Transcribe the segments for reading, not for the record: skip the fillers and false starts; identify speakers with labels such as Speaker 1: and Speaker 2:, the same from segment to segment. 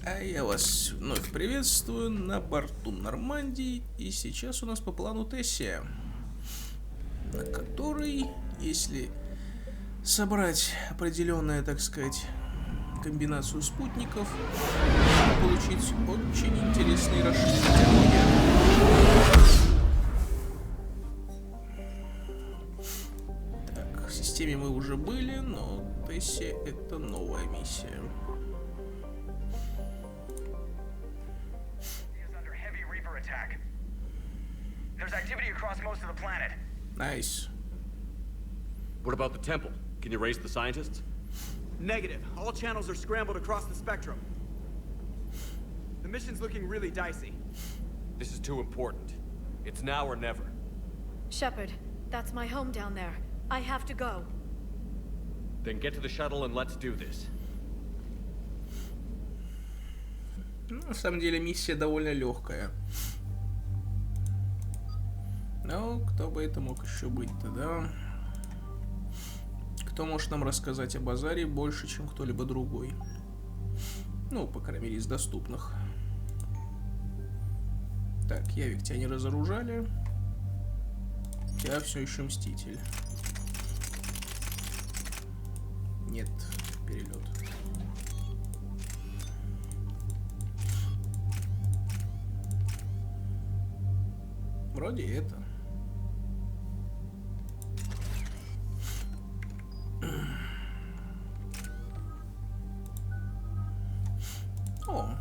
Speaker 1: А я вас вновь приветствую на борту Нормандии, и сейчас у нас по плану Тессия, на которой, если собрать определенную, так сказать, комбинацию спутников, можно получить очень интересный расширенный диалоги. Так, в системе мы уже были, но Тессия — это новая миссия.
Speaker 2: There's activity across most of the planet.
Speaker 1: Nice.
Speaker 3: What about the temple? Can you raise the scientists?
Speaker 4: Negative. All channels are scrambled across the spectrum. The mission's looking really dicey.
Speaker 3: This is too important. It's now or never.
Speaker 5: Shepard, that's my home down there. I have to go.
Speaker 3: Then get to the shuttle and let's do this.
Speaker 1: На самом деле миссия довольно легкая. Но кто бы это мог еще быть-то, да? Кто может нам рассказать о базаре больше, чем кто-либо другой? Ну, по крайней мере, из доступных. Так, Явик, тебя не разоружали. Я все еще мститель. Нет, перелет. Вроде это. О.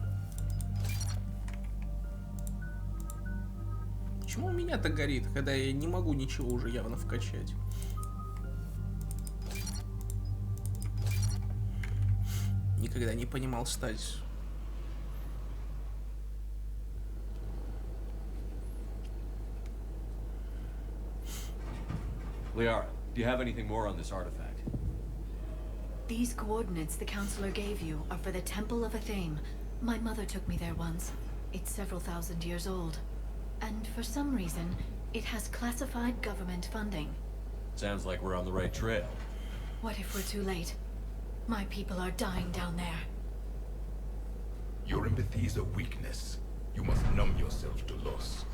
Speaker 1: Почему у меня так горит, когда я не могу ничего уже явно вкачать? Никогда не понимал стать.
Speaker 3: Liara, do you have anything more on this artifact?
Speaker 5: These coordinates the counselor gave you are for the Temple of Athame. My mother took me there once. It's several thousand years old. And for some reason, it has classified government funding.
Speaker 3: Sounds like we're on the right trail.
Speaker 5: What if we're too late? My people are dying down there.
Speaker 6: Your empathy is a weakness. You must numb yourself to loss.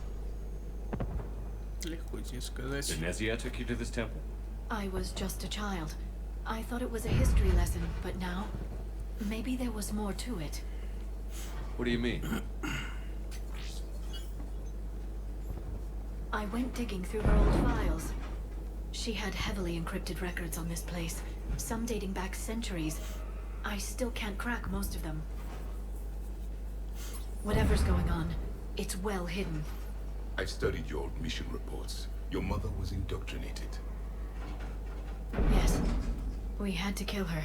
Speaker 1: Легко тебе сказать.
Speaker 3: Tenessia took you to this temple?
Speaker 5: I was just a child. I thought it was a history lesson, but now, maybe there was more to it.
Speaker 3: What do you mean?
Speaker 5: I went digging through her old files. She had heavily encrypted records on this place, some dating back centuries. I still can't crack most of them. Whatever's going on, it's well hidden.
Speaker 6: I've studied your old mission reports. Your mother was indoctrinated.
Speaker 5: Yes, we had to kill her.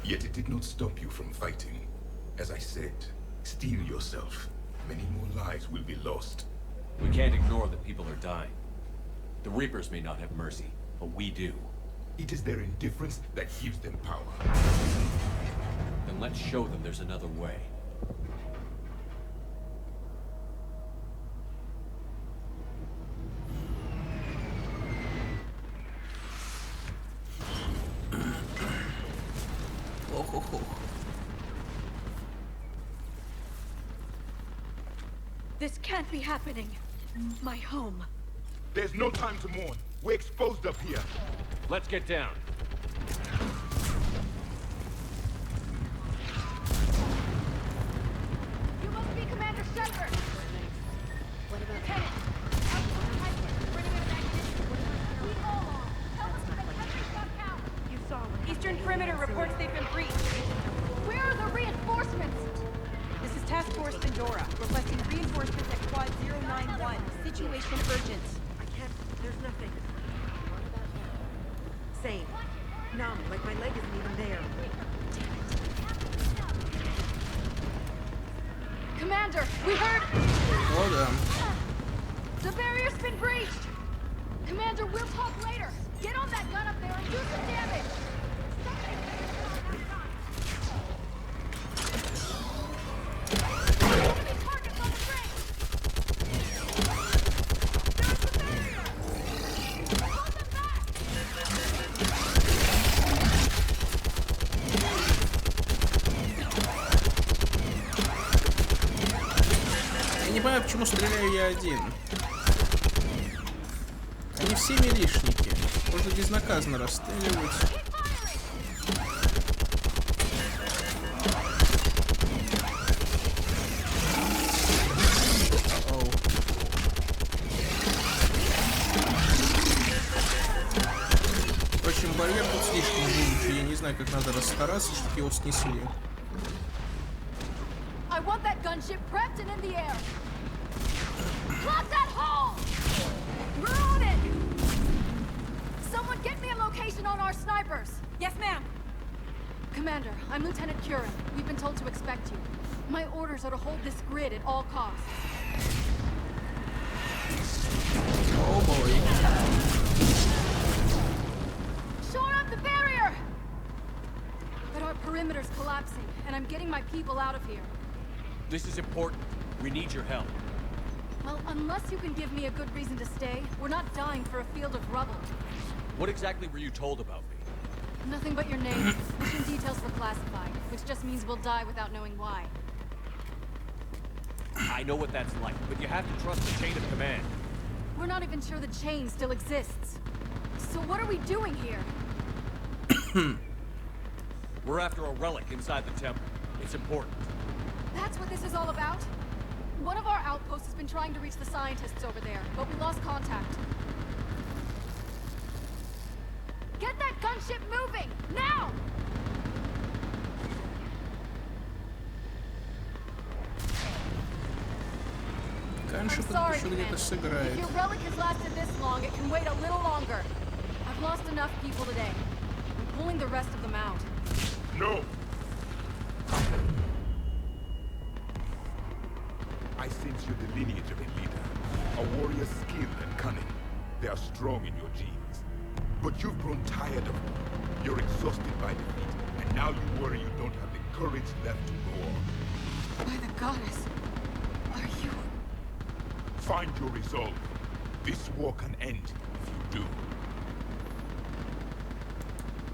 Speaker 6: Yet it did not stop you from fighting. As I said, steel yourself. Many more lives will be lost.
Speaker 3: We can't ignore that people are dying. The Reapers may not have mercy, but we do.
Speaker 6: It is their indifference that gives them power.
Speaker 3: Then let's show them there's another way.
Speaker 5: This can't be happening. My home.
Speaker 6: There's no time to mourn. We're exposed up here.
Speaker 3: Let's get down.
Speaker 7: You must be Commander Shepard!
Speaker 5: What about
Speaker 7: Lieutenant! Bringing in an accident. We all are. Tell us when the country's got out.
Speaker 5: you saw what
Speaker 7: Eastern Perimeter reports they've been breached. Where are the reinforcements?
Speaker 8: This is Task Force Pandora, requesting reinforcements at Quad 091. Situation urgent.
Speaker 9: I can't. There's nothing. Same. Numb, like my leg isn't even there.
Speaker 7: Commander, we heard...
Speaker 1: О, да.
Speaker 7: The barrier's been breached! Commander, we'll talk later. Get on that gun up there and do some damage! Enemy targets on the bridge! There's the barrier! Hold them back!
Speaker 1: понимаю, почему стреляю я один. Они все милишники. Можно безнаказанно расстреливать. Впрочем, барьер тут слишком живучий. Я не знаю, как надо расстараться, чтобы его снесли.
Speaker 7: I want that gunship prepped and in the air. Plug that hole! We're on it! Someone get me a location on our snipers.
Speaker 8: Yes, ma'am.
Speaker 7: Commander, I'm Lieutenant Curran. We've been told to expect you. My orders are to hold this grid at all costs.
Speaker 1: Oh boy.
Speaker 7: Shore up the barrier! But our perimeter's collapsing, and I'm getting my people out of here.
Speaker 3: This is important. We need your help.
Speaker 7: Well, unless you can give me a good reason to stay, we're not dying for a field of rubble.
Speaker 3: What exactly were you told about me?
Speaker 7: Nothing but your name. Mission details were classified, which just means we'll die without knowing why.
Speaker 3: I know what that's like, but you have to trust the chain of command.
Speaker 7: We're not even sure the chain still exists. So what are we doing here?
Speaker 3: We're after a relic inside the temple. It's important.
Speaker 7: That's what this is all about? One of our outposts has been trying to reach the scientists over there, but we lost contact. Get that gunship moving! Now!
Speaker 1: Ганшип
Speaker 7: I'm sorry,
Speaker 1: еще где-то
Speaker 7: Commander.
Speaker 1: сыграет.
Speaker 7: If your relic has lasted this long, it can wait a little longer. I've lost enough people today. I'm pulling the rest of them out.
Speaker 6: No! I sense you're the lineage of a leader. A warrior's skill and cunning. They are strong in your genes. But you've grown tired of them. You're exhausted by defeat, and now you worry you don't have the courage left to roar.
Speaker 7: By the goddess, are you...
Speaker 6: Find your resolve. This war can end if you do.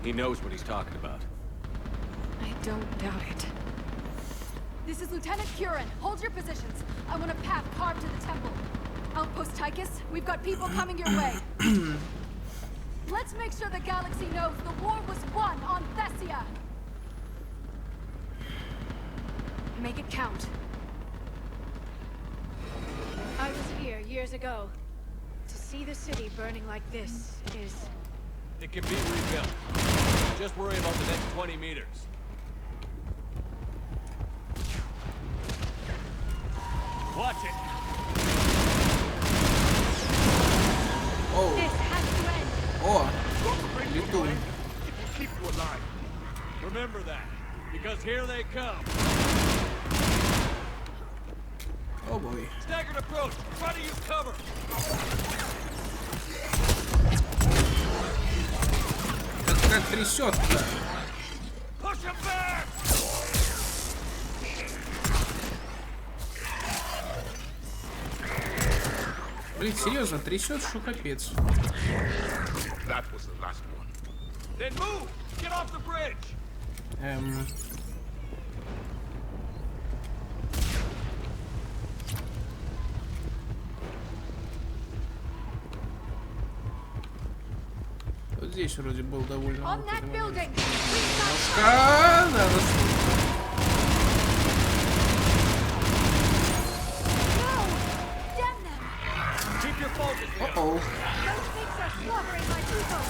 Speaker 3: He knows what he's talking about.
Speaker 7: I don't doubt it. This is Lieutenant Curran. Hold your positions. I want a path carved to the temple. Outpost Tychus, we've got people coming your way. Let's make sure the galaxy knows the war was won on Tessia. Make it count.
Speaker 10: I was here years ago. To see the city burning like this is...
Speaker 3: It can be rebuilt. Just worry about the next 20 meters. Watch it!
Speaker 1: Oh.
Speaker 7: This has to end.
Speaker 1: О, летун.
Speaker 6: It will keep you alive.
Speaker 3: Remember that, because here they come.
Speaker 1: О бой.
Speaker 3: Staggered approach. Try to use cover.
Speaker 1: Как трясет-то.
Speaker 3: Push him back.
Speaker 1: Блин, серьезно, трясет, что капец.
Speaker 6: That was the last one.
Speaker 3: Then move. Get off the bridge.
Speaker 1: Вот здесь вроде был довольно
Speaker 7: On
Speaker 1: много
Speaker 7: that
Speaker 1: моментов.
Speaker 7: building.
Speaker 1: Немножко надо.
Speaker 7: No! Damn them!
Speaker 3: Keep your focus.
Speaker 1: О-оу.
Speaker 7: Those things are slobbering my people.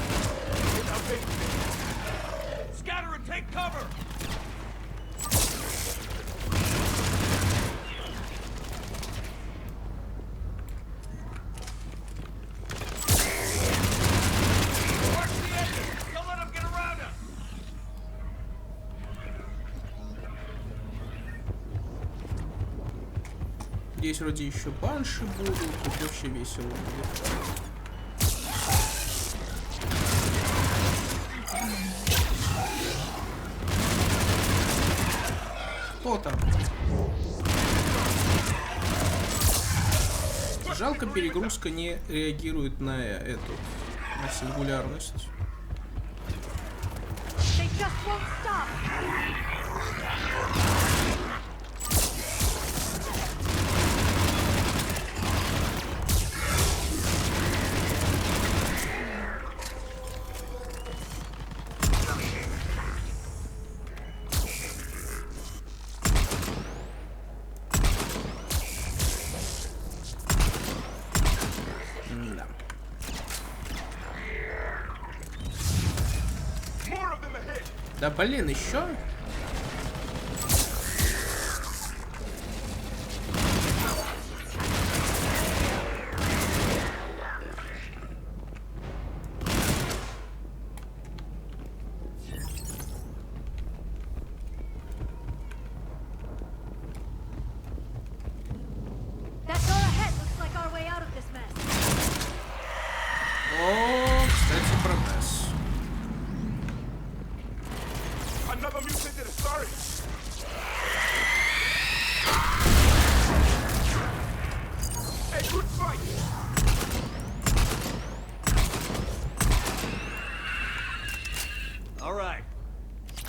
Speaker 3: Scatter and take cover. Watch the engine. Don't let them get around us.
Speaker 1: Здесь вроде еще банши будут. Тут вообще весело будет. Кто там? Жалко, перегрузка не реагирует на эту, на сингулярность.
Speaker 7: They just won't stop.
Speaker 1: Да блин, еще?
Speaker 10: That door ahead looks like our way out of this mess.
Speaker 1: О, кстати, про нас.
Speaker 6: Another mutated, sorry. Hey, good fight.
Speaker 3: All right.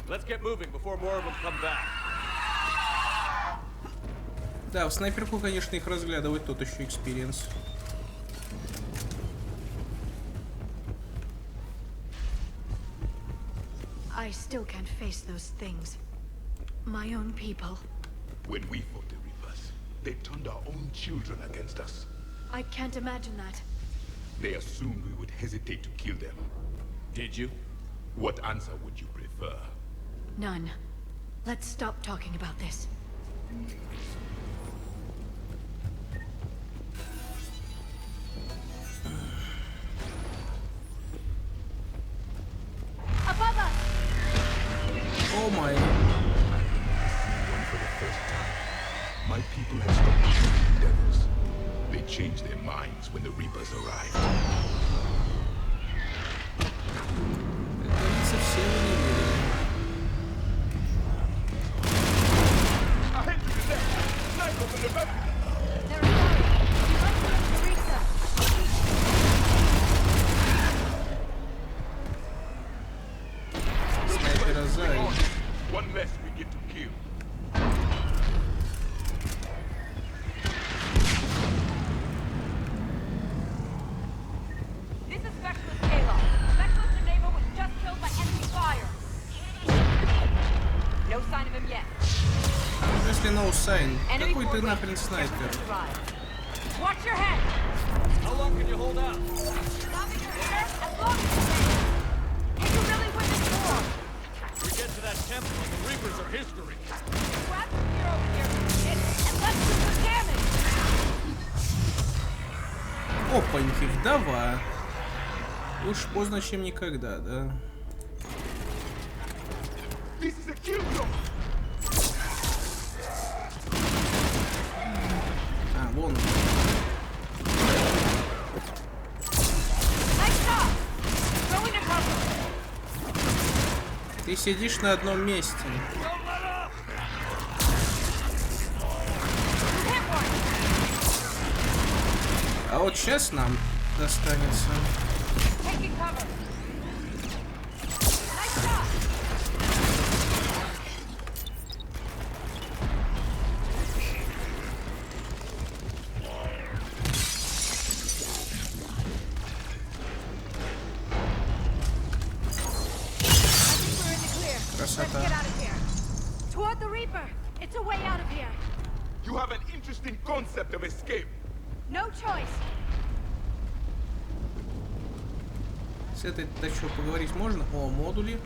Speaker 3: Let's get moving before more of them come back.
Speaker 1: Да, в снайперку, конечно, их разглядывать тот еще экспириенс.
Speaker 5: I still can't face those things. My own people.
Speaker 6: When we fought the Reapers, they turned our own children against us.
Speaker 5: I can't imagine that.
Speaker 6: They assumed we would hesitate to kill them.
Speaker 3: Did you?
Speaker 6: What answer would you prefer?
Speaker 5: None. Let's stop talking about this.
Speaker 10: Above us!
Speaker 1: О май.
Speaker 6: One for the first time. My people have stopped shooting devils. They changed their minds when the Reapers arrived.
Speaker 1: Как говорится, все вы не верили.
Speaker 6: Ahead to the left! Sniper from the back!
Speaker 10: They're sorry. You must be able to reach them.
Speaker 1: Снайпера сзади.
Speaker 6: One less we get to kill.
Speaker 8: This is Specialist Kayla. Specialist neighbor was just killed by enemy fire. No sign of him yet.
Speaker 1: Если no sign,
Speaker 8: Enemy
Speaker 1: какой ты
Speaker 8: forward.
Speaker 1: нахрен снайпер?
Speaker 8: Watch your head.
Speaker 3: How long can you hold out?
Speaker 8: Stopping your hair as long as you can. Can you really win this war?
Speaker 3: We get to that temple and the Reapers are history.
Speaker 8: Grab some gear over here and let's do some damage.
Speaker 1: Опаньки, вдова. Уж поздно, чем никогда, да?
Speaker 6: This is a kill zone!
Speaker 1: А, вон.
Speaker 8: Nice shot. Going to cover.
Speaker 1: Ты сидишь на одном месте.
Speaker 3: Don't let up!
Speaker 8: Hit one.
Speaker 1: А вот сейчас нам достанется.
Speaker 8: Taking cover. Nice shot.
Speaker 10: We're in the clear. Let's
Speaker 1: Красота.
Speaker 10: get out of here. Toward the Reaper. It's a way out of here.
Speaker 6: You have an interesting concept of escape.
Speaker 10: No choice.
Speaker 1: С этой-то что, поговорить можно? О, модули.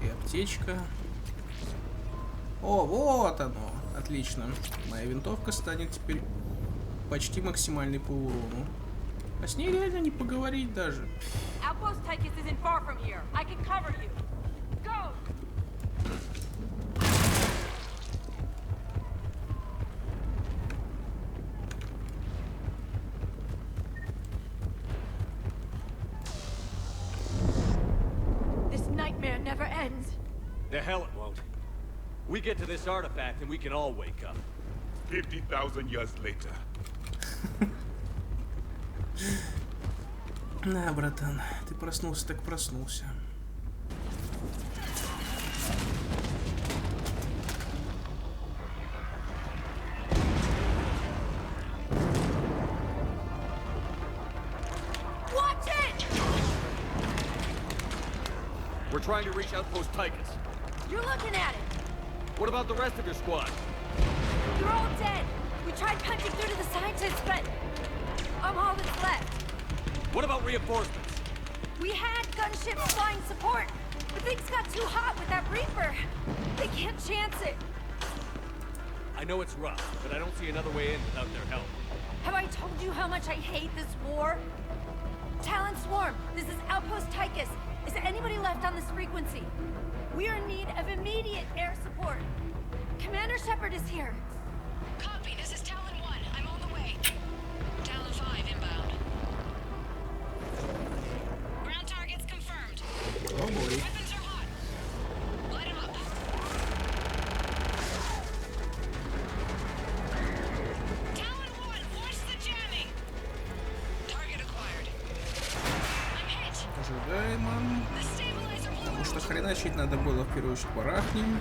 Speaker 1: И аптечка. О, вот оно. Отлично. Моя винтовка станет теперь почти максимальной по урону. А с ней реально не поговорить даже.
Speaker 8: Outpost Tychus isn't far from here. I can cover you. Go!
Speaker 10: This nightmare never ends.
Speaker 3: The hell it won't. We get to this artifact and we can all wake up.
Speaker 6: 50,000 years later.
Speaker 1: На, братан, ты проснулся, так проснулся.
Speaker 10: Watch it!
Speaker 3: We're trying to reach Outpost Tychus.
Speaker 10: You're looking at it.
Speaker 3: What about the rest of your squad?
Speaker 10: They're all dead. We tried punching through to the scientists, but I'm all that's left.
Speaker 3: What about reinforcements?
Speaker 10: We had gunships flying support,
Speaker 7: The thing's got too hot with that Reaper. They can't chance it.
Speaker 11: I know it's rough, but I don't see another way in without their help.
Speaker 7: Have I told you how much I hate this war? Talon Swarm, this is Outpost Tychus. Is anybody left on this frequency? We are in need of immediate air support. Commander Shepard is here.
Speaker 12: Copy, this is Talon 1. I'm on the way. Talon 5 inbound. Ground targets confirmed.
Speaker 1: Oh boy.
Speaker 12: Weapons are hot. Light 'em up. Talon 1, watch the jamming. Target acquired. I'm hit.
Speaker 1: Ожидаемо.
Speaker 12: The stabilizer blew.
Speaker 1: Потому что хреначить надо было в первую очередь барахнем.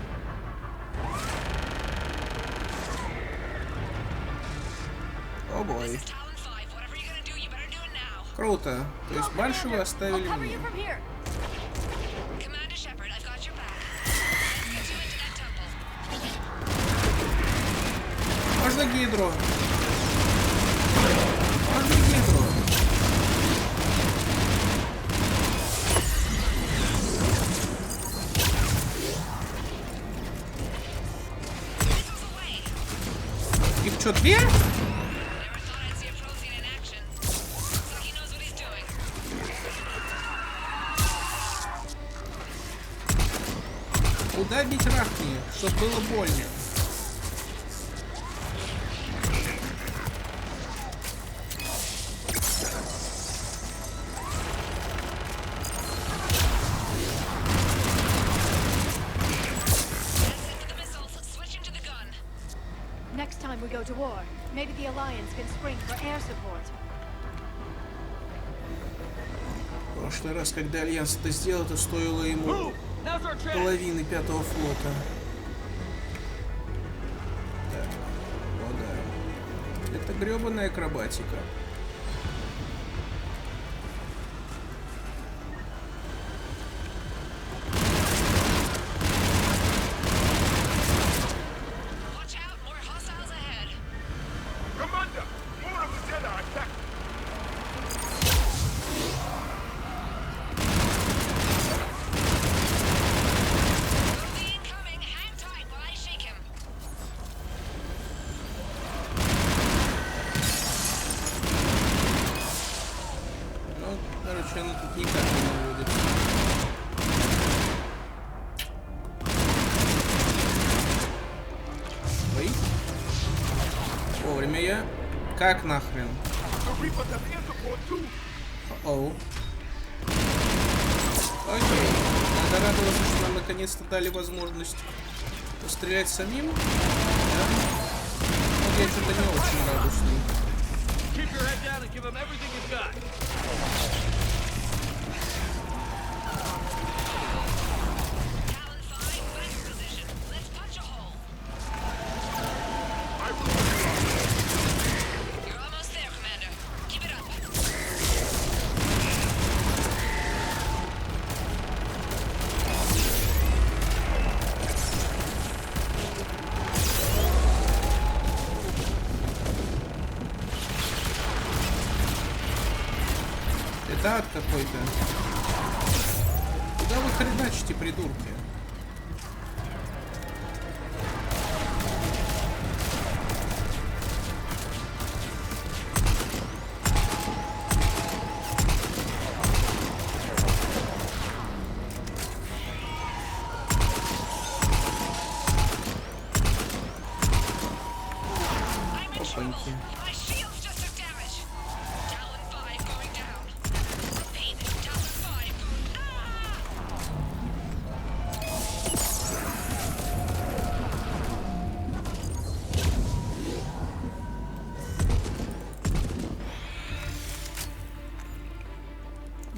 Speaker 1: О бой.
Speaker 12: This is Talon 5. Whatever you're gonna do, you better do it now.
Speaker 1: Круто. То есть большего
Speaker 7: I'll
Speaker 1: оставили
Speaker 7: cover
Speaker 1: мне.
Speaker 7: you from here.
Speaker 12: Commander Shepard, I've got your back. Let's get you into that temple.
Speaker 1: Можно гидру. Можно гидру.
Speaker 12: Missiles away.
Speaker 1: Их что, две?
Speaker 12: Never thought I'd see a Prothean in action. Looks like he knows what he's doing.
Speaker 1: Куда бить рахни, чтоб было больно?
Speaker 12: That's it for the missiles. Switching to the gun.
Speaker 10: Next time we go to war, maybe the Alliance can spring for air support.
Speaker 1: В прошлый раз, когда Альянс это сделал, это стоило ему половины 5-го флота. Так, о да. Это гребаная акробатика.
Speaker 12: Watch out, more hostiles ahead.
Speaker 6: Commander, more of the Jedi attack.
Speaker 12: Prothean incoming. Hang tight while I shake him.
Speaker 1: Ну, короче, она тут никак не наводится. Ой. Вовремя я. Как нахрен?
Speaker 6: The Reapers have air support too.
Speaker 1: Оу. Окей. Надо радоваться, что нам наконец-то дали возможность пострелять самим. Да? Но я что-то не очень радостный.
Speaker 11: Keep your head down and give them everything you've got.
Speaker 12: Talon 5, back in position. Let's punch a hole. You're almost there, Commander. Keep it up.
Speaker 1: Это ад какой-то. Куда вы хреначите, придурки?
Speaker 12: I'm in trouble.
Speaker 1: Опаньки.
Speaker 12: My shields just took damage. Talon 5 going down. Repeat, Talon 5.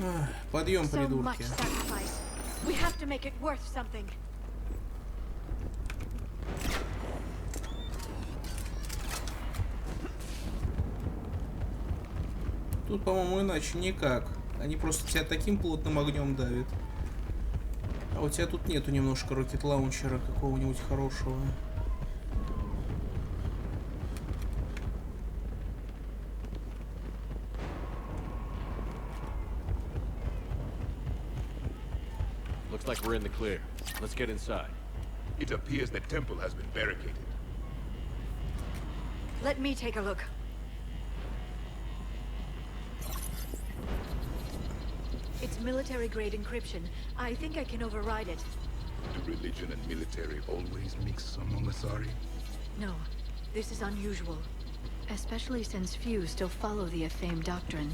Speaker 12: Ah!
Speaker 1: Подъем,
Speaker 10: So much
Speaker 1: придурки.
Speaker 10: sacrifice. We have to make it worth something.
Speaker 1: Тут, по-моему, иначе никак. Они просто тебя таким плотным огнем давят. А у тебя тут нету немножко рокет-лаунчера какого-нибудь хорошего.
Speaker 11: Looks like we're in the clear. Let's get inside.
Speaker 6: It appears the temple has been barricaded.
Speaker 5: Let me take a look. It's military-grade encryption. I think I can override it.
Speaker 6: Do religion and military always mix among Asari?
Speaker 5: No, this is unusual. Especially since few still follow the Athame doctrine.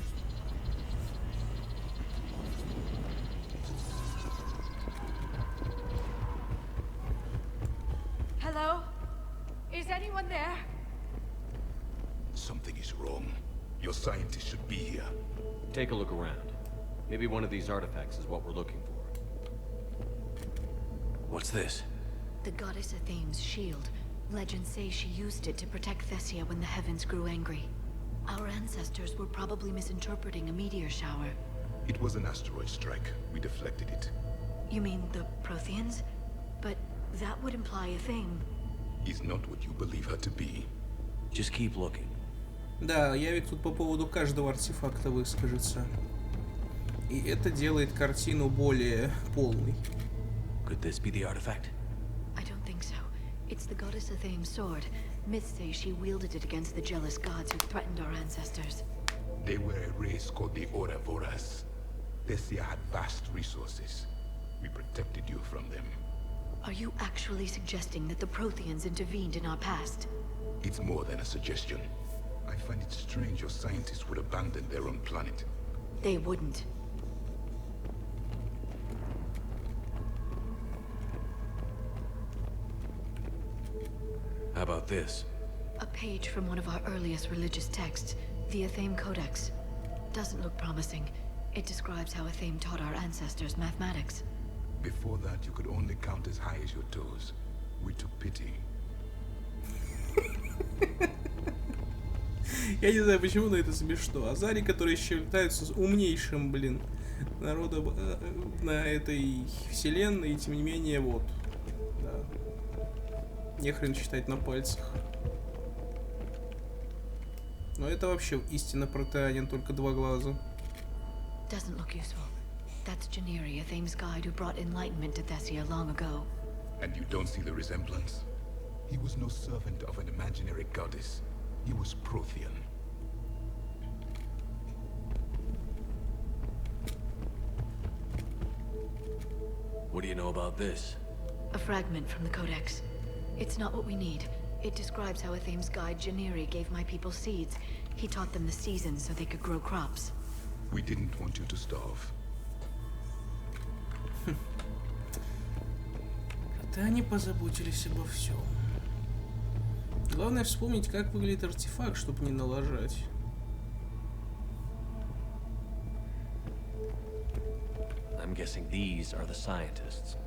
Speaker 10: Hello? Is anyone there?
Speaker 6: Something is wrong. Your scientists should be here.
Speaker 11: Take a look around. Maybe one of these artifacts is what we're looking for. What's this?
Speaker 5: The goddess Athame's shield. Legends say she used it to protect Teссия when the heavens grew angry. Our ancestors were probably misinterpreting a meteor shower.
Speaker 6: It was an asteroid strike. We deflected it.
Speaker 5: You mean the Protheans? But that would imply Athame.
Speaker 6: He's not what you believe her to be.
Speaker 11: Just keep looking.
Speaker 1: Да, Явик тут по поводу каждого артефакта выскажется. И это делает картину более полной.
Speaker 11: Could this be the artifact?
Speaker 5: I don't think so. It's the goddess Athame's sword. Myths say she wielded it against the jealous gods who threatened our ancestors.
Speaker 6: They were a race called the Ouroboros. Teссия had vast resources. We protected you from them.
Speaker 5: Are you actually suggesting that the Protheans intervened in our past?
Speaker 6: It's more than a suggestion. I find it strange your scientists would abandon their own planet.
Speaker 5: They wouldn't.
Speaker 11: How about this?
Speaker 5: A page from one of our earliest religious texts, the Athame Codex. Doesn't look promising. It describes how Athame taught our ancestors mathematics.
Speaker 6: Before that, you could only count as high as your toes. We took pity.
Speaker 1: Я не знаю, почему, но это смешно. Азари, которые считаются умнейшим, народом на этой вселенной, и тем не менее, вот. Да. Нехрен считать на пальцах. Но это вообще истинно протеанин, только два глаза.
Speaker 5: Doesn't look useful. That's Janiri, Athame's guide who brought enlightenment to Teссия long ago.
Speaker 6: And you don't see the resemblance? He was no servant of an imaginary goddess. He was Prothean.
Speaker 11: What do you know about this?
Speaker 5: A fragment from the Codex. It's not what we need. It describes how Athame's guide Janiri gave my people seeds. He taught them the seasons so they could grow crops.
Speaker 6: We didn't want you to starve.
Speaker 1: Да они позаботились обо всем. Главное вспомнить, как выглядит артефакт, чтобы не налажать.
Speaker 11: I'm guessing these are the scientists.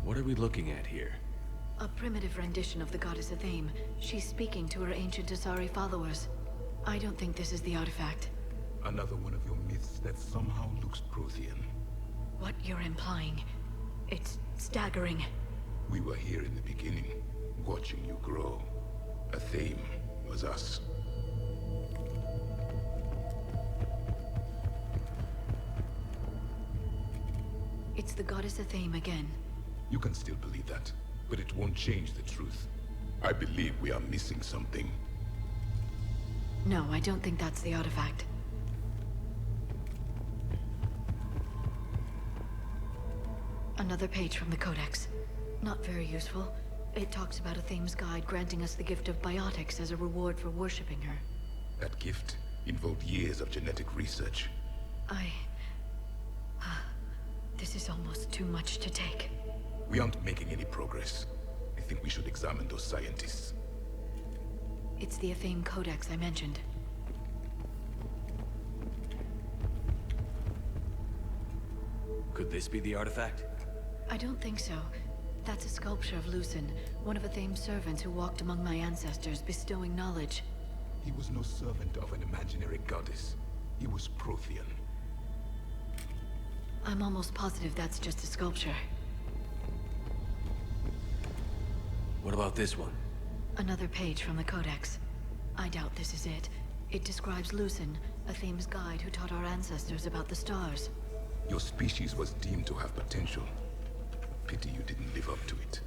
Speaker 11: What are we looking at here?
Speaker 5: A primitive rendition of the goddess Athame. She's speaking to her ancient Asari followers. I don't think this is the artifact.
Speaker 6: Another one of your myths that somehow looks Prothean.
Speaker 5: What you're implying, it's staggering.
Speaker 6: We were here in the beginning, watching you grow. Athame was us.
Speaker 5: It's the goddess Athame again.
Speaker 6: You can still believe that, but it won't change the truth. I believe we are missing something.
Speaker 5: No, I don't think that's the artifact. Another page from the Codex. Not very useful. It talks about Athame's guide granting us the gift of biotics as a reward for worshipping her.
Speaker 6: That gift involved years of genetic research.
Speaker 5: This is almost too much to take.
Speaker 6: We aren't making any progress. I think we should examine those scientists.
Speaker 5: It's the Athame Codex I mentioned.
Speaker 11: Could this be the artifact?
Speaker 5: I don't think so. That's a sculpture of Lucen, one of Athame's servants who walked among my ancestors, bestowing knowledge.
Speaker 6: He was no servant of an imaginary goddess. He was Prothean.
Speaker 5: I'm almost positive that's just a sculpture.
Speaker 11: What about this one?
Speaker 5: Another page from the Codex. I doubt this is it. It describes Lucen, a Thames guide who taught our ancestors about the stars.
Speaker 6: Your species was deemed to have potential. Pity you didn't live up to it.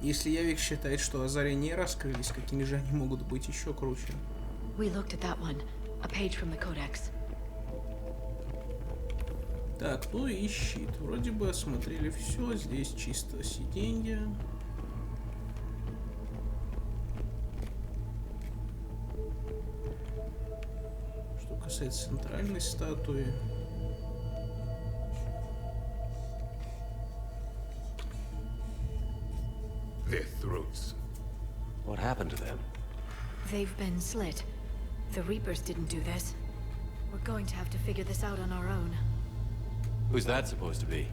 Speaker 1: Если Явик считает, что озарения раскрылись, какими же они могут быть еще круче?
Speaker 5: We looked at that one, a page from the Codex.
Speaker 1: Так, ну и щит. Вроде бы осмотрели все. Здесь чисто сиденье. Что касается центральной статуи.
Speaker 6: Their throats.
Speaker 3: What happened to them?
Speaker 5: They've been slit. The Reapers didn't do this. We're going to have to figure this out on our own.
Speaker 3: Who's that supposed to be?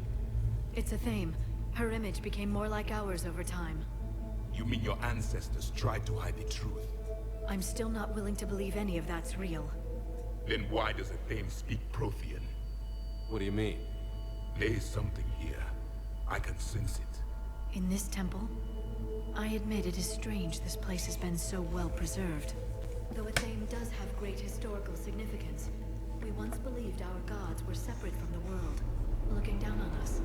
Speaker 5: It's a Thame. Her image became more like ours over time.
Speaker 6: You mean your ancestors tried to hide the truth?
Speaker 5: I'm still not willing to believe any of that's real.
Speaker 6: Then why does a Thame speak Prothean?
Speaker 3: What do you mean?
Speaker 6: There is something here. I can sense it.
Speaker 5: In this temple? I admit it is strange this place has been so well preserved. Though a Thame does have great historical significance, we once believed our gods were separate from the world, looking down on us.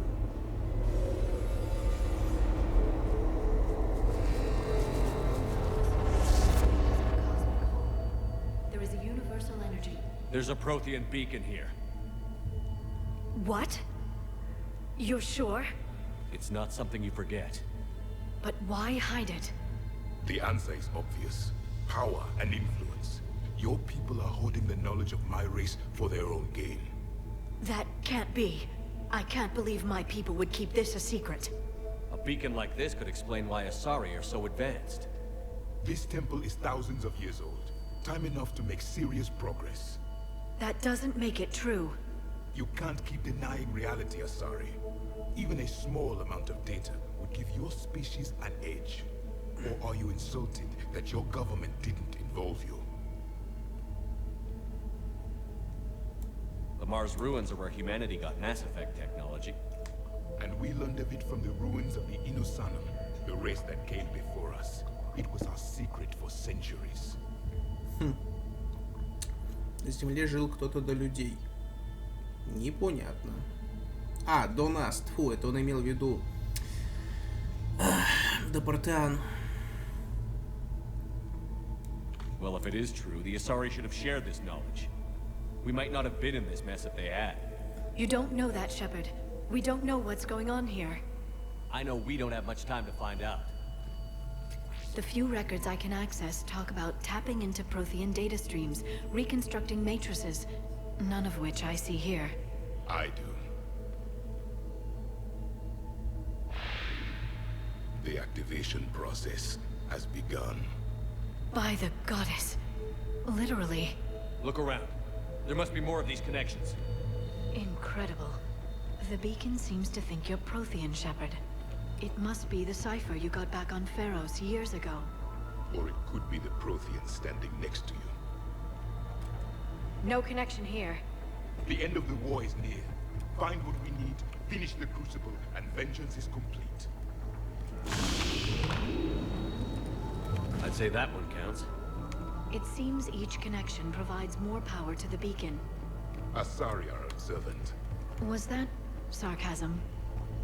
Speaker 5: There is a universal energy.
Speaker 11: There's a Prothean beacon here.
Speaker 5: What? You're sure?
Speaker 11: It's not something you forget.
Speaker 5: But why hide it?
Speaker 6: The answer is obvious. Power and influence. Your people are holding the knowledge of my race for their own gain.
Speaker 5: That can't be. I can't believe my people would keep this a secret.
Speaker 11: A beacon like this could explain why Asari are so advanced.
Speaker 6: This temple is thousands of years old. Time enough to make serious progress.
Speaker 5: That doesn't make it true.
Speaker 6: You can't keep denying reality, Asari. Even a small amount of data would give your species an edge. Or are you insulted that your government didn't involve you?
Speaker 11: The Mars ruins are where humanity got Mass Effect technology.
Speaker 6: And we learned of it from the ruins of the Inusanum, the race that came before us. It was our secret for centuries.
Speaker 1: На Земле жил кто-то до людей. Непонятно. А, до нас. Тьфу, это он имел в виду. До Портеан.
Speaker 11: Well, if it is true, the Asari should have shared this knowledge. We might not have been in this mess if they had.
Speaker 5: You don't know that, Shepard. We don't know what's going on here.
Speaker 11: I know we don't have much time to find out.
Speaker 5: The few records I can access talk about tapping into Prothean data streams, reconstructing matrices, none of which I see here.
Speaker 6: I do. The activation process has begun.
Speaker 5: By the goddess. Literally.
Speaker 11: Look around. There must be more of these connections.
Speaker 5: Incredible. The beacon seems to think you're Prothean, Shepard. It must be the cipher you got back on Pharaohs years ago.
Speaker 6: Or it could be the Prothean standing next to you.
Speaker 10: No connection here.
Speaker 6: The end of the war is near. Find what we need, finish the Crucible, and vengeance is complete.
Speaker 11: I'd say that one counts.
Speaker 5: It seems each connection provides more power to the beacon.
Speaker 6: Asari are observant.
Speaker 5: Was that sarcasm?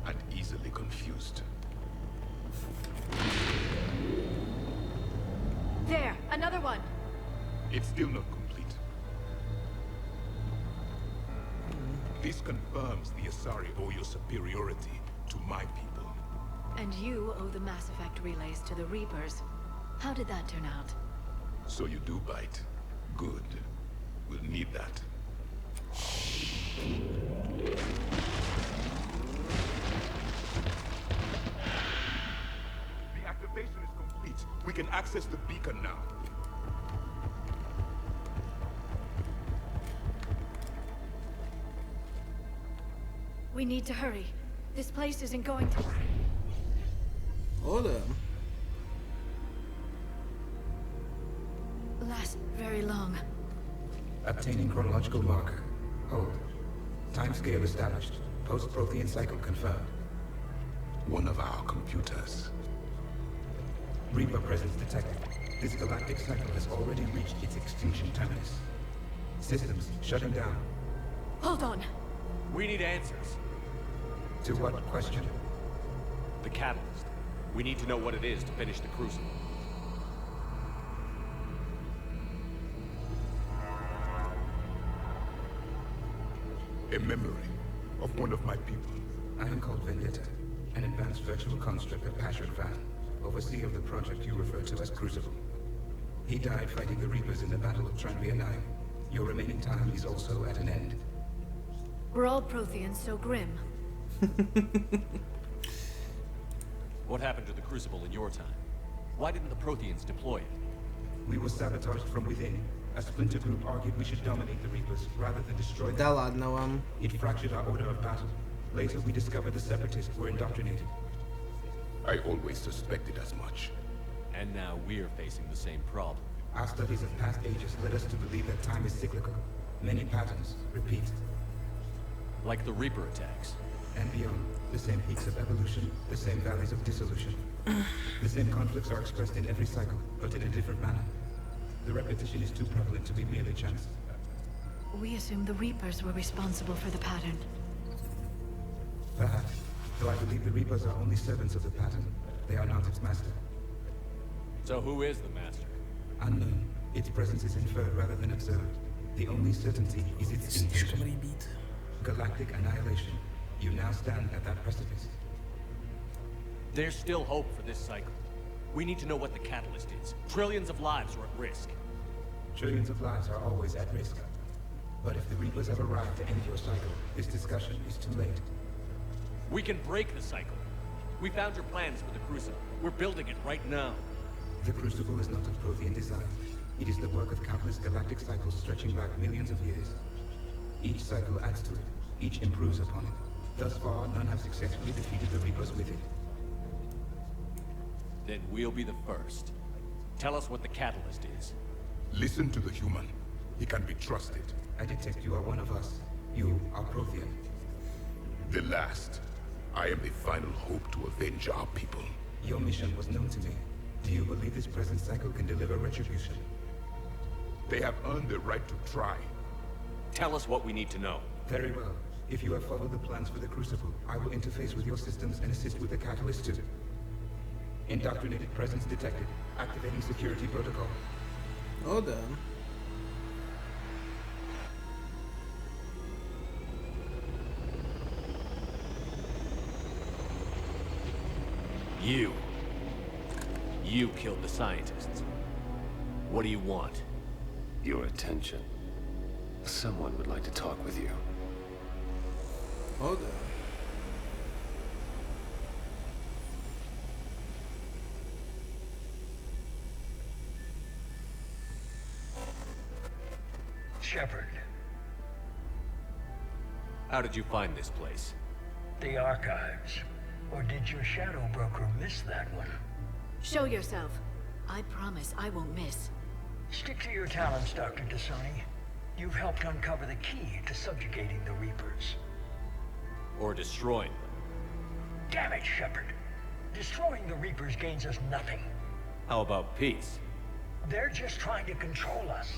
Speaker 6: And easily confused.
Speaker 10: There, another one.
Speaker 6: It's still not complete. This confirms the Asari owe your superiority to my people.
Speaker 5: And you owe the Mass Effect relays to the Reapers. How did that turn out?
Speaker 6: So you do bite. Good. We'll need that. The activation is complete. We can access the beacon now.
Speaker 10: We need to hurry. This place isn't going to...
Speaker 1: О, да.
Speaker 5: Last very long.
Speaker 13: Obtaining chronological marker. Hold. Timescale established. Post-Prothean cycle confirmed.
Speaker 6: One of our computers.
Speaker 13: Reaper presence detected. This galactic cycle has already reached its extinction terminus. Systems shutting down.
Speaker 7: Hold on.
Speaker 11: We need answers.
Speaker 13: To what question?
Speaker 11: The catalyst. We need to know what it is to finish the crucible.
Speaker 6: A memory of one of my people.
Speaker 13: I am called Vendetta, an advanced virtual construct of Asher Van, overseer of the project you refer to as Crucible. He died fighting the Reapers in the Battle of Tranvia 9. Your remaining time is also at an end.
Speaker 5: Were all Protheans so grim?
Speaker 11: What happened to the crucible in your time? Why didn't the Protheans deploy it?
Speaker 13: We were sabotaged from within. A splinter group argued we should dominate the Reapers rather than destroy them.
Speaker 1: Да ладно вам.
Speaker 13: It fractured our order of battle. Later, we discovered the Separatists were indoctrinated.
Speaker 6: I always suspected as much.
Speaker 11: And now we're facing the same problem.
Speaker 13: Our studies of past ages led us to believe that time is cyclical. Many patterns repeat.
Speaker 11: Like the Reaper attacks.
Speaker 13: And beyond, the same peaks of evolution, the same valleys of dissolution. The same conflicts are expressed in every cycle, but in a different manner. The repetition is too prevalent to be merely chance.
Speaker 5: We assumed the Reapers were responsible for the pattern.
Speaker 13: Perhaps, though I believe the Reapers are only servants of the pattern. They are not its master.
Speaker 11: So who is the master?
Speaker 13: Unknown. Its presence is inferred rather than observed. The only certainty is its intention. Galactic annihilation. You now stand at that precipice.
Speaker 11: There's still hope for this cycle. We need to know what the catalyst is. Trillions of lives are at risk.
Speaker 13: Trillions of lives are always at risk. But if the Reapers have arrived to end your cycle, this discussion is too late.
Speaker 11: We can break the cycle. We found your plans for the Crucible. We're building it right now.
Speaker 13: The Crucible is not of Prothean design. It is the work of countless galactic cycles stretching back millions of years. Each cycle adds to it. Each improves upon it. Thus far, none have successfully defeated the Reapers with it.
Speaker 11: Then we'll be the first. Tell us what the catalyst is.
Speaker 6: Listen to the human. He can be trusted.
Speaker 13: I detect you are one of us. You are Prothean.
Speaker 6: The last. I am the final hope to avenge our people.
Speaker 13: Your mission was known to me. Do you believe this present cycle can deliver retribution?
Speaker 6: They have earned the right to try.
Speaker 11: Tell us what we need to know.
Speaker 13: Very well. If you have followed the plans for the Crucible, I will interface with your systems and assist with the catalyst too. Indoctrinated presence detected. Activating security protocol.
Speaker 1: Hold on.
Speaker 11: You killed the scientists. What do you want?
Speaker 14: Your attention. Someone would like to talk with you.
Speaker 1: Hold on.
Speaker 15: Shepard.
Speaker 11: How did you find this place?
Speaker 15: The archives. Or did your shadow broker miss that one?
Speaker 5: Show yourself. I promise I won't miss.
Speaker 15: Stick to your talents, Dr. Dasani. You've helped uncover the key to subjugating the Reapers.
Speaker 11: Or destroying them.
Speaker 15: Damn it, Shepard. Destroying the Reapers gains us nothing.
Speaker 11: How about peace?
Speaker 15: They're just trying to control us.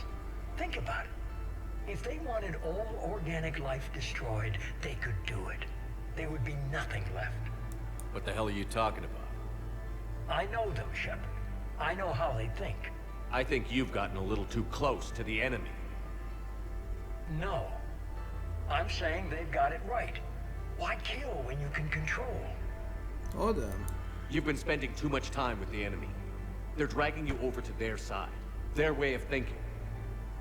Speaker 15: Think about it. If they wanted all organic life destroyed, they could do it. There would be nothing left.
Speaker 11: What the hell are you talking about?
Speaker 15: I know them, Shepard. I know how they think.
Speaker 11: I think you've gotten a little too close to the enemy.
Speaker 15: No. I'm saying they've got it right. Why kill when you can control?
Speaker 1: Hold on.
Speaker 11: You've been spending too much time with the enemy. They're dragging you over to their side. Their way of thinking.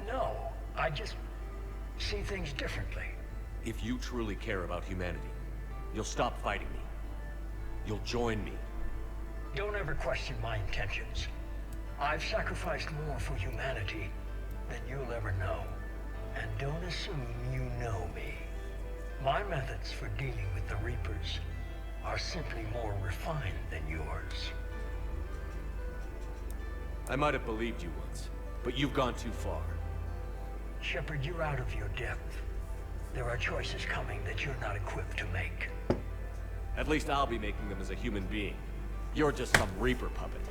Speaker 15: No. I just see things differently.
Speaker 11: If you truly care about humanity, you'll stop fighting me. You'll join me.
Speaker 15: Don't ever question my intentions. I've sacrificed more for humanity than you'll ever know. And don't assume you know me. My methods for dealing with the Reapers are simply more refined than yours.
Speaker 11: I might have believed you once, but you've gone too far.
Speaker 15: Shepard, you're out of your depth. There are choices coming that you're not equipped to make.
Speaker 11: At least I'll be making them as a human being. You're just some Reaper puppet.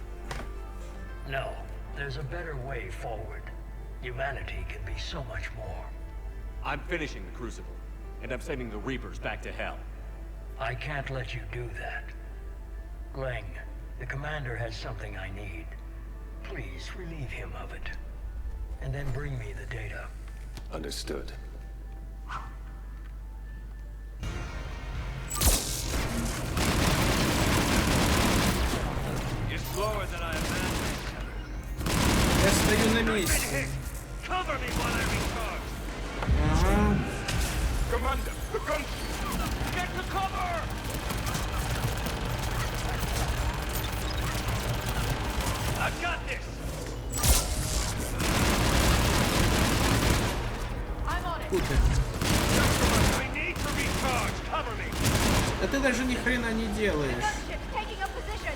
Speaker 15: No, There's a better way forward. Humanity can be so much more.
Speaker 11: I'm finishing the Crucible, and I'm sending the Reapers back to hell.
Speaker 15: I can't let you do that. Glenn, the commander has something I need. Please relieve him of it. And then bring me the data.
Speaker 14: Understood.
Speaker 11: You're slower than I imagined.
Speaker 1: Я стою на месте.
Speaker 11: Cover me while I recharge.
Speaker 1: Ага.
Speaker 6: Commander, the gun!
Speaker 11: Get to cover! I've got this.
Speaker 7: I'm on it.
Speaker 1: Куда?
Speaker 11: We need to recharge. Cover me.
Speaker 1: Да ты даже ни хрена не делаешь.
Speaker 7: Gunship taking up position.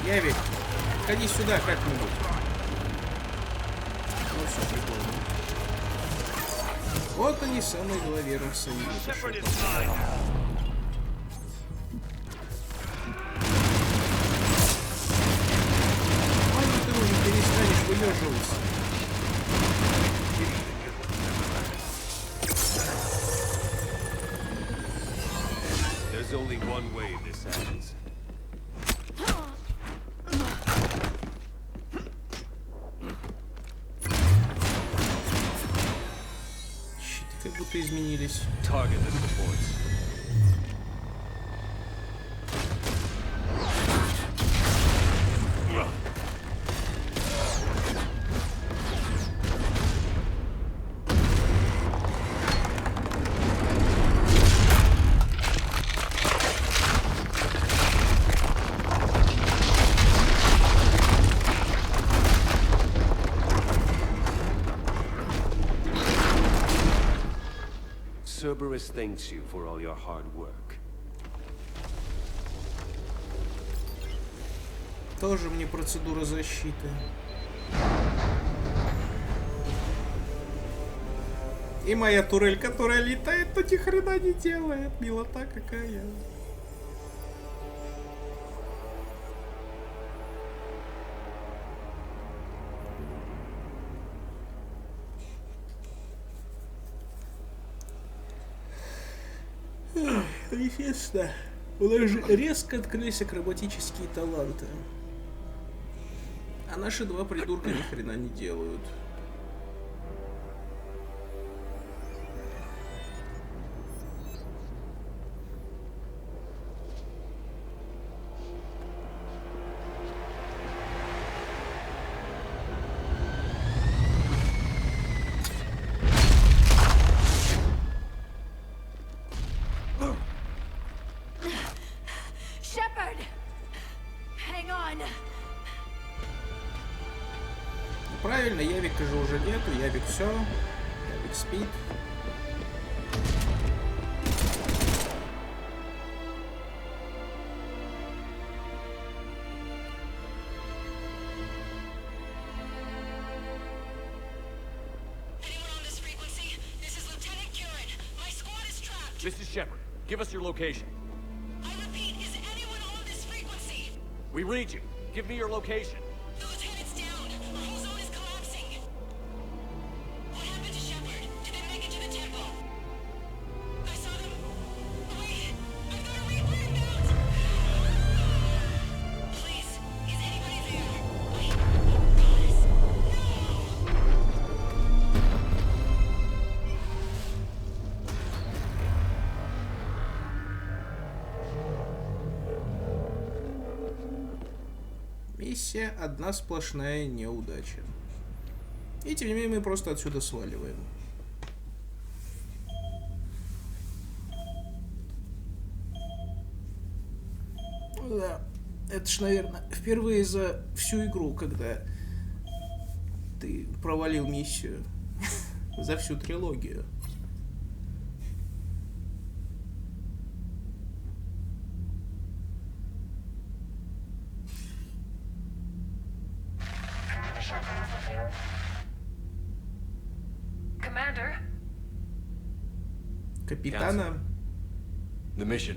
Speaker 1: Явик, ходи сюда как-нибудь. Ну все, прикольно. Вот они, самые два верных союзника. Ладно, ты уже перестанешь вылеживаться.
Speaker 14: There's only one way this ends.
Speaker 1: Щиты как будто изменились.
Speaker 14: Target the points. Cerberus thanks you for all your hard work.
Speaker 1: Тоже мне процедура защиты. И моя турель, которая летает, то ни хрена не делает. Милота какая. Естественно, у нас же резко открылись акробатические таланты. А наши два придурка ни хрена не делают.
Speaker 7: Shepard! Hang on.
Speaker 1: Правильно, Явика же уже нету, Явик все. Явик спит.
Speaker 11: This is Shepard. Give us your location.
Speaker 12: I repeat, is anyone on this frequency?
Speaker 11: We read you. Give me your location.
Speaker 12: The lieutenant's down. Our whole zone is collapsing. What happened to Shepard? Did they make it to the temple? I saw them. Wait, I've got a Reaper inbound. Please, is anybody there? Wait, guys, no.
Speaker 1: Миссия одна сплошная неудача. И тем не менее мы просто отсюда сваливаем. Ну да, это ж, наверное, впервые за всю игру, когда ты провалил миссию. За всю трилогию.
Speaker 12: Commander?
Speaker 1: Капитана.
Speaker 11: The mission.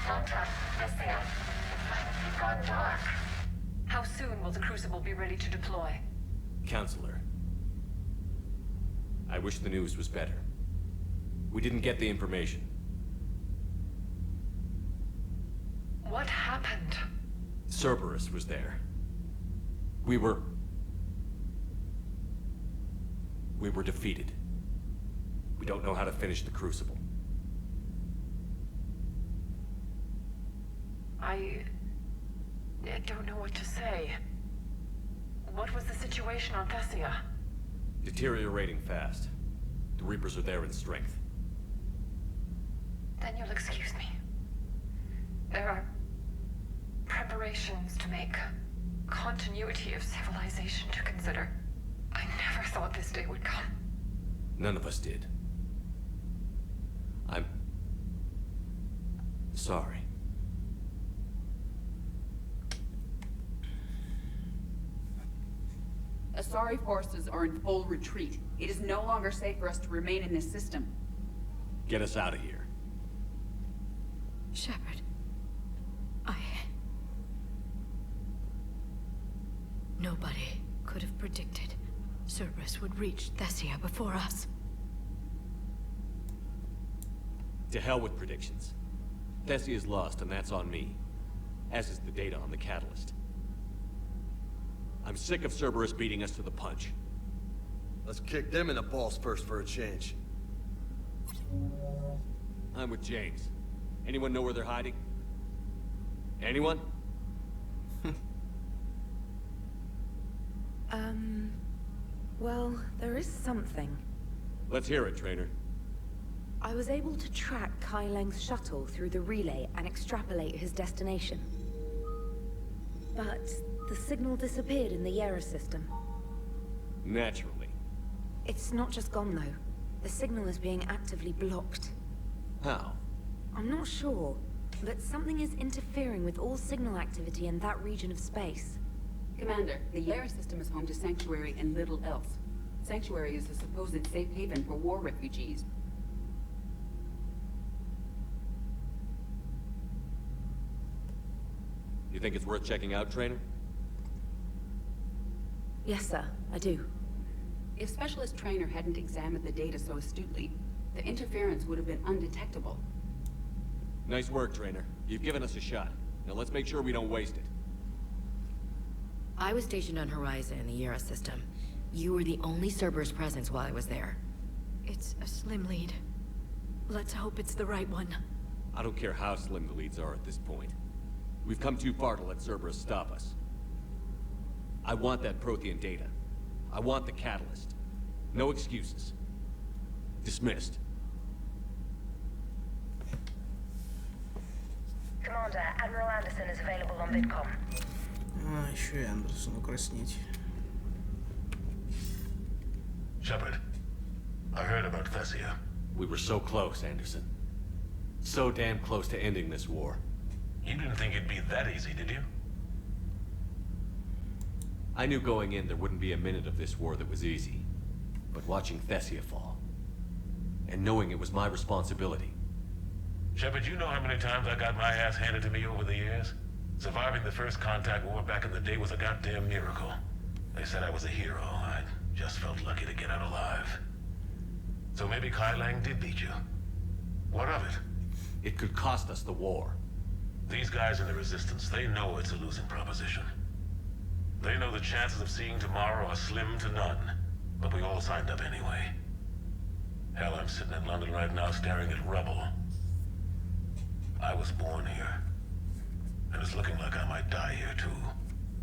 Speaker 12: Contact Tessia. It's like gone dark.
Speaker 16: How soon will the Crucible be ready to deploy?
Speaker 11: Counselor, I wish the news was better. We didn't get the information.
Speaker 16: What happened?
Speaker 11: Cerberus was there. We were defeated. We don't know how to finish the Crucible.
Speaker 16: I don't know what to say. What was the situation on Tessia?
Speaker 11: Deteriorating fast. The Reapers are there in strength.
Speaker 16: Then you'll excuse me. There are preparations to make, continuity of civilization to consider. I never thought this day would come.
Speaker 11: None of us did. I'm sorry.
Speaker 17: Asari forces are in full retreat. It is no longer safe for us to remain in this system.
Speaker 11: Get us out of here.
Speaker 5: Shepard, Nobody could have predicted Cerberus would reach Tessia before us.
Speaker 11: To hell with predictions. Tessia is lost, and that's on me. As is the data on the catalyst. I'm sick of Cerberus beating us to the punch.
Speaker 18: Let's kick them in the balls first for a change.
Speaker 11: I'm with James. Anyone know where they're hiding? Anyone?
Speaker 9: Well, there is something.
Speaker 11: Let's hear it, Trainer.
Speaker 9: I was able to track Kai Leng's shuttle through the relay and extrapolate his destination. But the signal disappeared in the Yera system.
Speaker 11: Naturally.
Speaker 9: It's not just gone, though. The signal is being actively blocked.
Speaker 11: How?
Speaker 9: I'm not sure, but something is interfering with all signal activity in that region of space.
Speaker 17: Commander, the Yera system is home to Sanctuary and little else. Sanctuary is a supposed safe haven for war refugees.
Speaker 11: You think it's worth checking out, Trainer?
Speaker 9: Yes, sir, I do.
Speaker 17: If Specialist Trainer hadn't examined the data so astutely, the interference would have been undetectable.
Speaker 11: Nice work, Trainer. You've given us a shot. Now let's make sure we don't waste it.
Speaker 19: I was stationed on Horizon in the Yera system. You were the only Cerberus presence while I was there.
Speaker 5: It's a slim lead. Let's hope it's the right one.
Speaker 11: I don't care how slim the leads are at this point. We've come too far to let Cerberus stop us. I want that Prothean data. I want the catalyst. No excuses. Dismissed.
Speaker 12: Commander, Admiral Anderson is available on VidCom.
Speaker 1: Еще и Андерсону краснеть.
Speaker 6: Shepard, I heard about Tessia.
Speaker 11: We were so close, Anderson. So damn close to ending this war.
Speaker 6: You didn't think it'd be that easy, did you?
Speaker 11: I knew going in there wouldn't be a minute of this war that was easy. But watching Tessia fall, and knowing it was my responsibility.
Speaker 6: Shepard, you know how many times I got my ass handed to me over the years? Surviving the first contact war back in the day was a goddamn miracle. They said I was a hero. I just felt lucky to get out alive. So maybe Kai Lang did beat you. What of it?
Speaker 11: It could cost us the war.
Speaker 6: These guys in the Resistance, they know it's a losing proposition. They know the chances of seeing tomorrow are slim to none. But we all signed up anyway. Hell, I'm sitting in London right now staring at rubble. I was born here. And it's looking like I might die here too.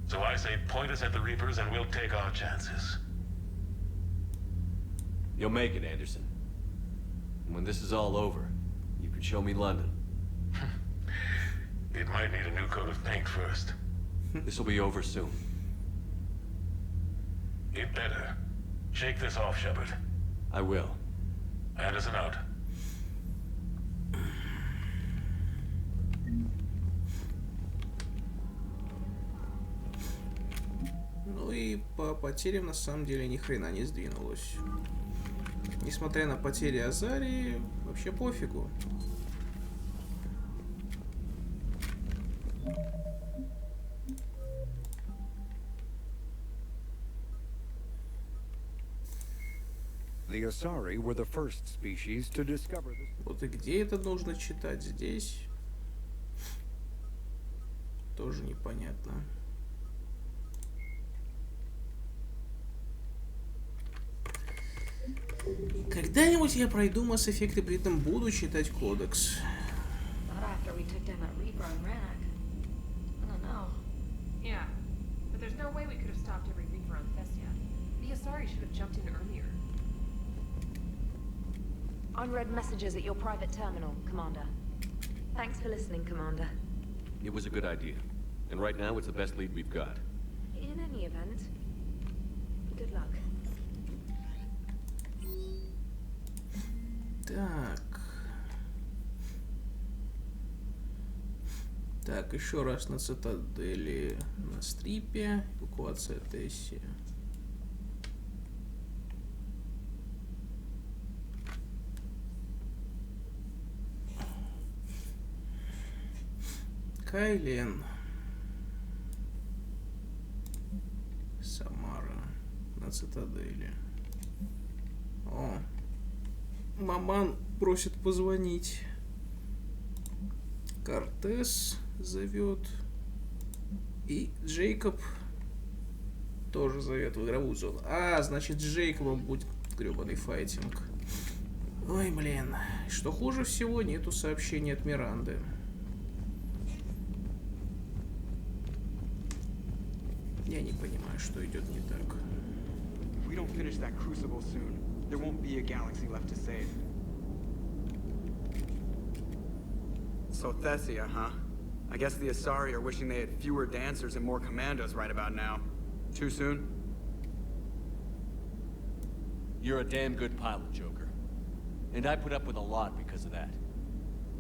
Speaker 6: So I say point us at the Reapers and we'll take our chances.
Speaker 11: You'll make it, Anderson. And when this is all over, you can show me London.
Speaker 6: It might need a new coat of paint first.
Speaker 11: This'll be over soon.
Speaker 6: It better. Shake this off, Shepard.
Speaker 11: I will.
Speaker 6: Anderson out.
Speaker 1: Ну и по потерям на самом деле ни хрена не сдвинулось. Несмотря на потери Азарии, вообще пофигу.
Speaker 20: The Asari were the first species to discover this.
Speaker 1: Вот и где это нужно читать? Здесь? Тоже непонятно. Когда-нибудь я пройду Mass Effect и при этом буду читать кодекс.
Speaker 19: Not after we took down that Reaper on Rannoch. I don't know.
Speaker 16: Yeah, but there's no way we could have stopped every Reaper on Teссia. The Asari should have jumped in earlier.
Speaker 9: Unread messages at your private terminal, Commander. Thanks for listening, Commander.
Speaker 11: It was a good idea. And right now, it's the best lead we've got.
Speaker 9: In any event, good luck.
Speaker 1: Так, еще раз на цитадели на стрипе. Эвакуация Тессия. Кайлен. Самара. На цитадели. О. Маман просит позвонить. Кортес зовет. И Джейкоб тоже зовет в игровую зону. А, значит, с Джейкобом будет гребаный файтинг. Ой, блин. Что хуже всего, нету сообщений от Миранды. Я не понимаю, что идет не так.
Speaker 4: If we don't finish that crucible soon, there won't be a galaxy left to save. So Teссia, huh? I guess the Asari are wishing they had fewer dancers and more commandos right about now. Too soon?
Speaker 11: You're a damn good pilot, Joker. And I put up with a lot because of that.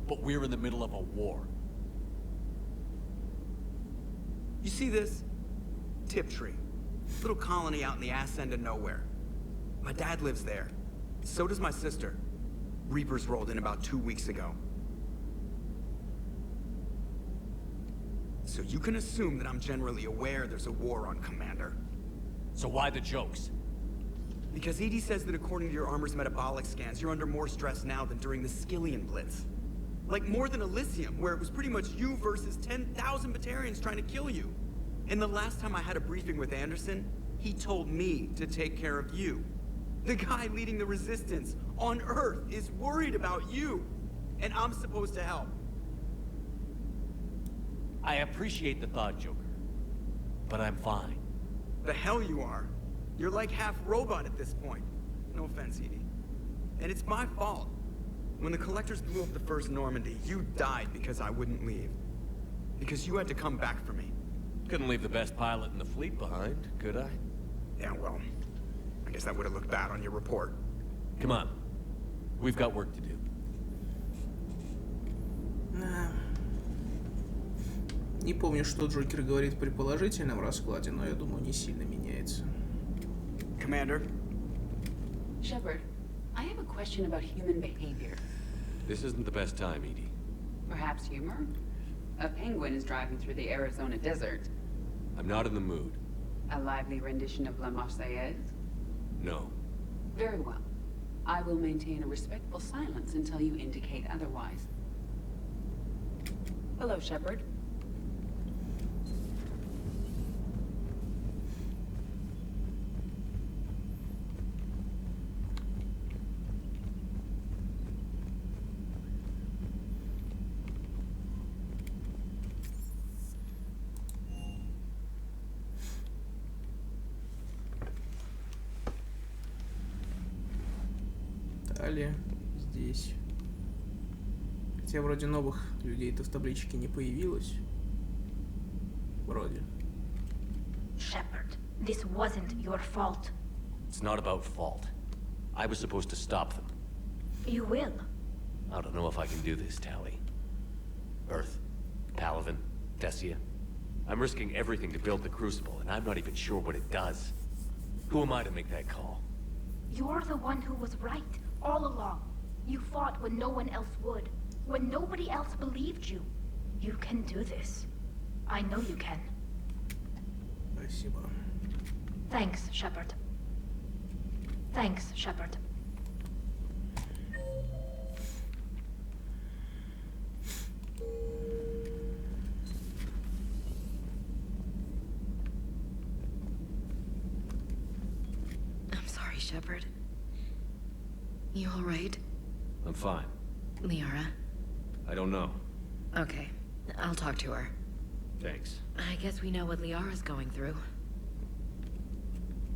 Speaker 11: But we're in the middle of a war.
Speaker 4: You see this? Tiptree. Little colony out in the ass end of nowhere. My dad lives there. So does my sister. Reapers rolled in about 2 weeks ago. So you can assume that I'm generally aware there's a war on, Commander.
Speaker 11: So why the jokes?
Speaker 4: Because EDI says that according to your armor's metabolic scans, you're under more stress now than during the Skillian Blitz. Like more than Elysium, where it was pretty much you versus 10,000 Batarians trying to kill you. And the last time I had a briefing with Anderson, he told me to take care of you. The guy leading the resistance on Earth is worried about you. And I'm supposed to help.
Speaker 11: I appreciate the thought, Joker. But I'm fine.
Speaker 4: The hell you are. You're like half robot at this point. No offense, EDI. And it's my fault. When the Collectors blew up the first Normandy, you died because I wouldn't leave. Because you had to come back for me.
Speaker 11: Couldn't leave the best pilot in the fleet behind, could I?
Speaker 4: Yeah, well, I guess that would have looked bad on your report.
Speaker 11: Come on. We've got work to do.
Speaker 1: Не помню, что Джокер говорит при положительном раскладе, но я думаю, не сильно меняется.
Speaker 4: Commander?
Speaker 17: Shepard, I have a question about human behavior.
Speaker 11: This isn't the best time, EDI.
Speaker 17: Perhaps humor? A penguin is driving through the Arizona desert.
Speaker 11: I'm not in the mood.
Speaker 17: A lively rendition of La Marseillaise?
Speaker 11: No.
Speaker 17: Very well. I will maintain a respectful silence until you indicate otherwise. Hello, Shepard.
Speaker 1: Далее, здесь. Хотя вроде новых людей-то в табличке не появилось. Вроде.
Speaker 21: Shepard, this wasn't your fault.
Speaker 11: It's not about fault. I was supposed to stop them.
Speaker 21: You will.
Speaker 11: I don't know if I can do this, Tally. Earth, Palaven, Tessia. I'm risking everything to build the Crucible, and I'm not even sure what it does. Who am I to make that call?
Speaker 21: You're the one who was right, all along. You fought when no one else would, when nobody else believed you. You can do this. I know you can.
Speaker 1: Спасибо.
Speaker 21: Thanks, Shepard. Thanks, Shepard.
Speaker 19: Shepard. You alright?
Speaker 11: I'm fine.
Speaker 19: Liara?
Speaker 11: I don't know.
Speaker 19: Okay, I'll talk to her.
Speaker 11: Thanks.
Speaker 19: I guess we know what Liara's going through.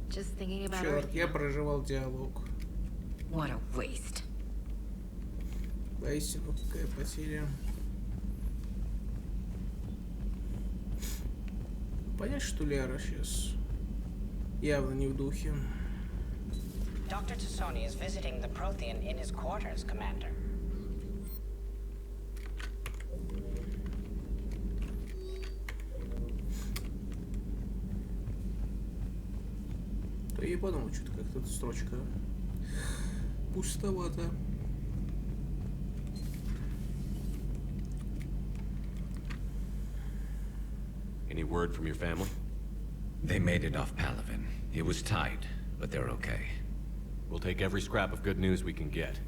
Speaker 19: Just thinking about her.
Speaker 1: Черт, я проживал диалог.
Speaker 19: What a waste.
Speaker 1: Воистину, какая потеря. Понять, что Лиара сейчас явно не в духе.
Speaker 2: Dr. Tassoni is visiting the Prothean in his quarters, Commander.
Speaker 1: То я и подумал, что-то как-то эта строчка пустовата.
Speaker 11: Any word from your family?
Speaker 22: They made it off Palaven. It was tight, but they're okay.
Speaker 11: We'll take every scrap of good news we can get.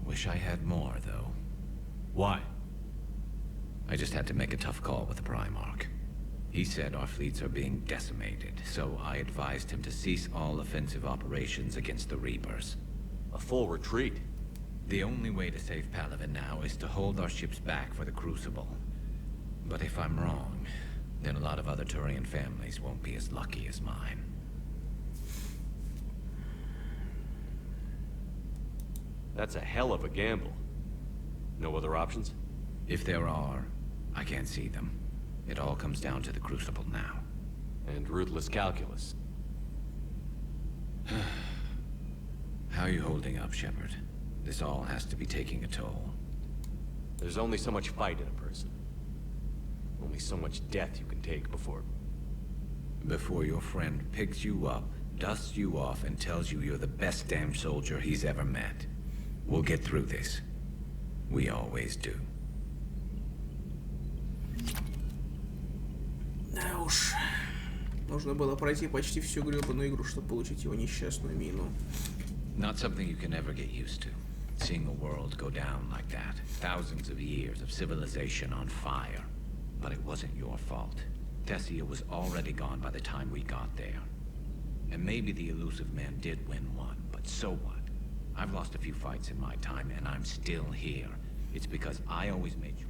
Speaker 22: Wish I had more, though.
Speaker 11: Why?
Speaker 22: I just had to make a tough call with the Primarch. He said our fleets are being decimated, so I advised him to cease all offensive operations against the Reapers.
Speaker 11: A full retreat?
Speaker 22: The only way to save Palaven now is to hold our ships back for the Crucible. But if I'm wrong, then a lot of other Turian families won't be as lucky as mine.
Speaker 11: That's a hell of a gamble. No other options?
Speaker 22: If there are, I can't see them. It all comes down to the Crucible now.
Speaker 11: And ruthless calculus.
Speaker 22: How are you holding up, Shepard? This all has to be taking a toll.
Speaker 11: There's only so much fight in a person. Only so much death you can take before...
Speaker 22: Before your friend picks you up, dusts you off, and tells you you're the best damn soldier he's ever met. We'll get through this. We always do.
Speaker 1: Да уж. Нужно было пройти почти всю гребаную игру, чтобы получить его несчастную мину.
Speaker 22: Not something you can ever get used to. Seeing a world go down like that. Thousands of years of civilization on fire. But it wasn't your fault. Teссия was already gone by the time we got there. And maybe the elusive man did win one, but so what? I've lost a few fights in my time, and I'm still here. It's because I always made sure.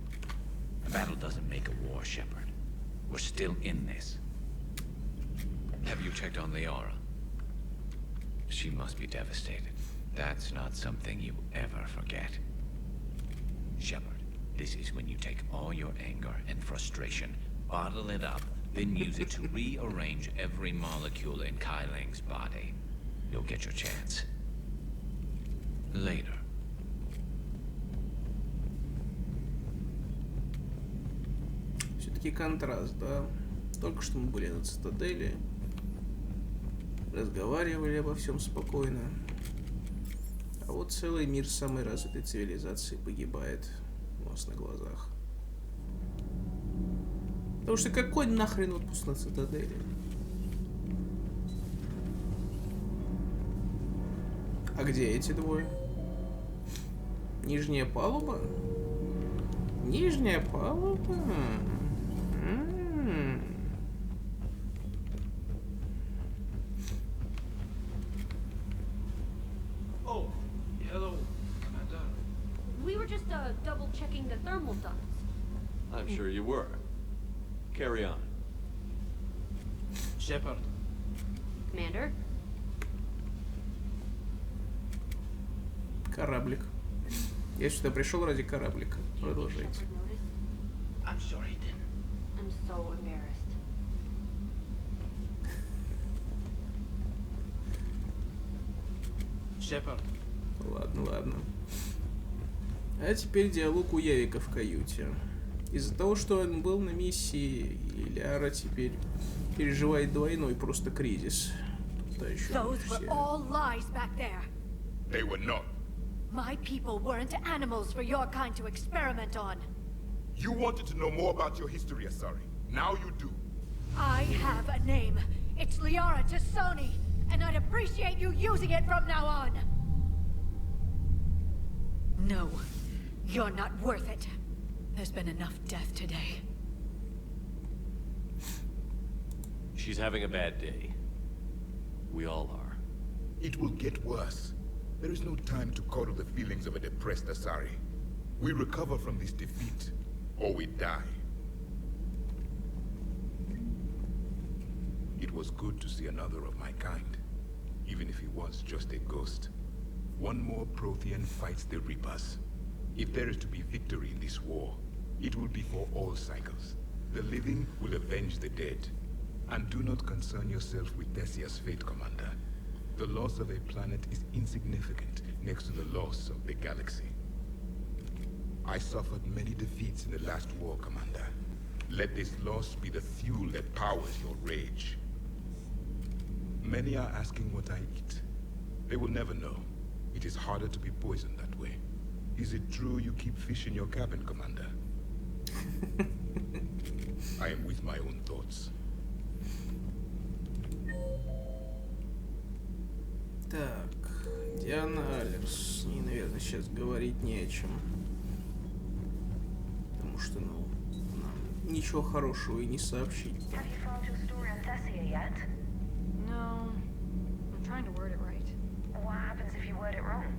Speaker 22: A battle doesn't make a war, Shepard. We're still in this. Have you checked on Liara? She must be devastated. That's not something you ever forget. Shepard, this is when you take all your anger and frustration, bottle it up, then use it to rearrange every molecule in Kai Ling's body. You'll get your chance. Later.
Speaker 1: Все-таки контраст, да? Только что мы были на цитадели, разговаривали обо всем спокойно. А вот целый мир самой развитой цивилизации погибает у нас на глазах. Потому что какой нахрен отпуск на цитадели? А где эти двое? Нижняя палуба? Нижняя палуба?
Speaker 23: Oh, hello, Commander.
Speaker 21: We were just double checking the thermal ducts.
Speaker 11: I'm sure you were. Carry on.
Speaker 23: Shepard.
Speaker 21: Commander?
Speaker 1: Кораблик. Я сюда пришел ради кораблика. Продолжайте.
Speaker 23: I'm sorry, he didn't.
Speaker 21: I'm so embarrassed.
Speaker 23: Shepard.
Speaker 1: Ладно, ладно. А теперь диалог у Явика в каюте. Из-за того, что он был на миссии, Лиара теперь переживает двойной просто кризис.
Speaker 10: Those were all lies back there.
Speaker 6: They were not.
Speaker 10: My people weren't animals for your kind to experiment on.
Speaker 6: You wanted to know more about your history, Asari. Now you do.
Speaker 10: I have a name. It's Liara Tassoni, and I'd appreciate you using it from now on. No, you're not worth it. There's been enough death today.
Speaker 11: She's having a bad day. We all are.
Speaker 6: It will get worse. There is no time to coddle the feelings of a depressed Asari. We recover from this defeat, or we die. It was good to see another of my kind, even if he was just a ghost. One more Prothean fights the Reapers. If there is to be victory in this war, it will be for all cycles. The living will avenge the dead. And do not concern yourself with Tessia's fate, Commander. The loss of a planet is insignificant next to the loss of the galaxy. I suffered many defeats in the last war, Commander. Let this loss be the fuel that powers your rage. Many are asking what I eat. They will never know. It is harder to be poisoned that way. Is it true you keep fish in your cabin, Commander? I am with my own thoughts.
Speaker 1: Так, Диана Аллерс. С ней, наверное, сейчас говорить не о чем. Потому что, ну, нам ничего хорошего и не сообщить.
Speaker 21: Have you found your story on Teссия yet?
Speaker 7: No. I'm trying to word it right.
Speaker 21: What happens if you word it wrong?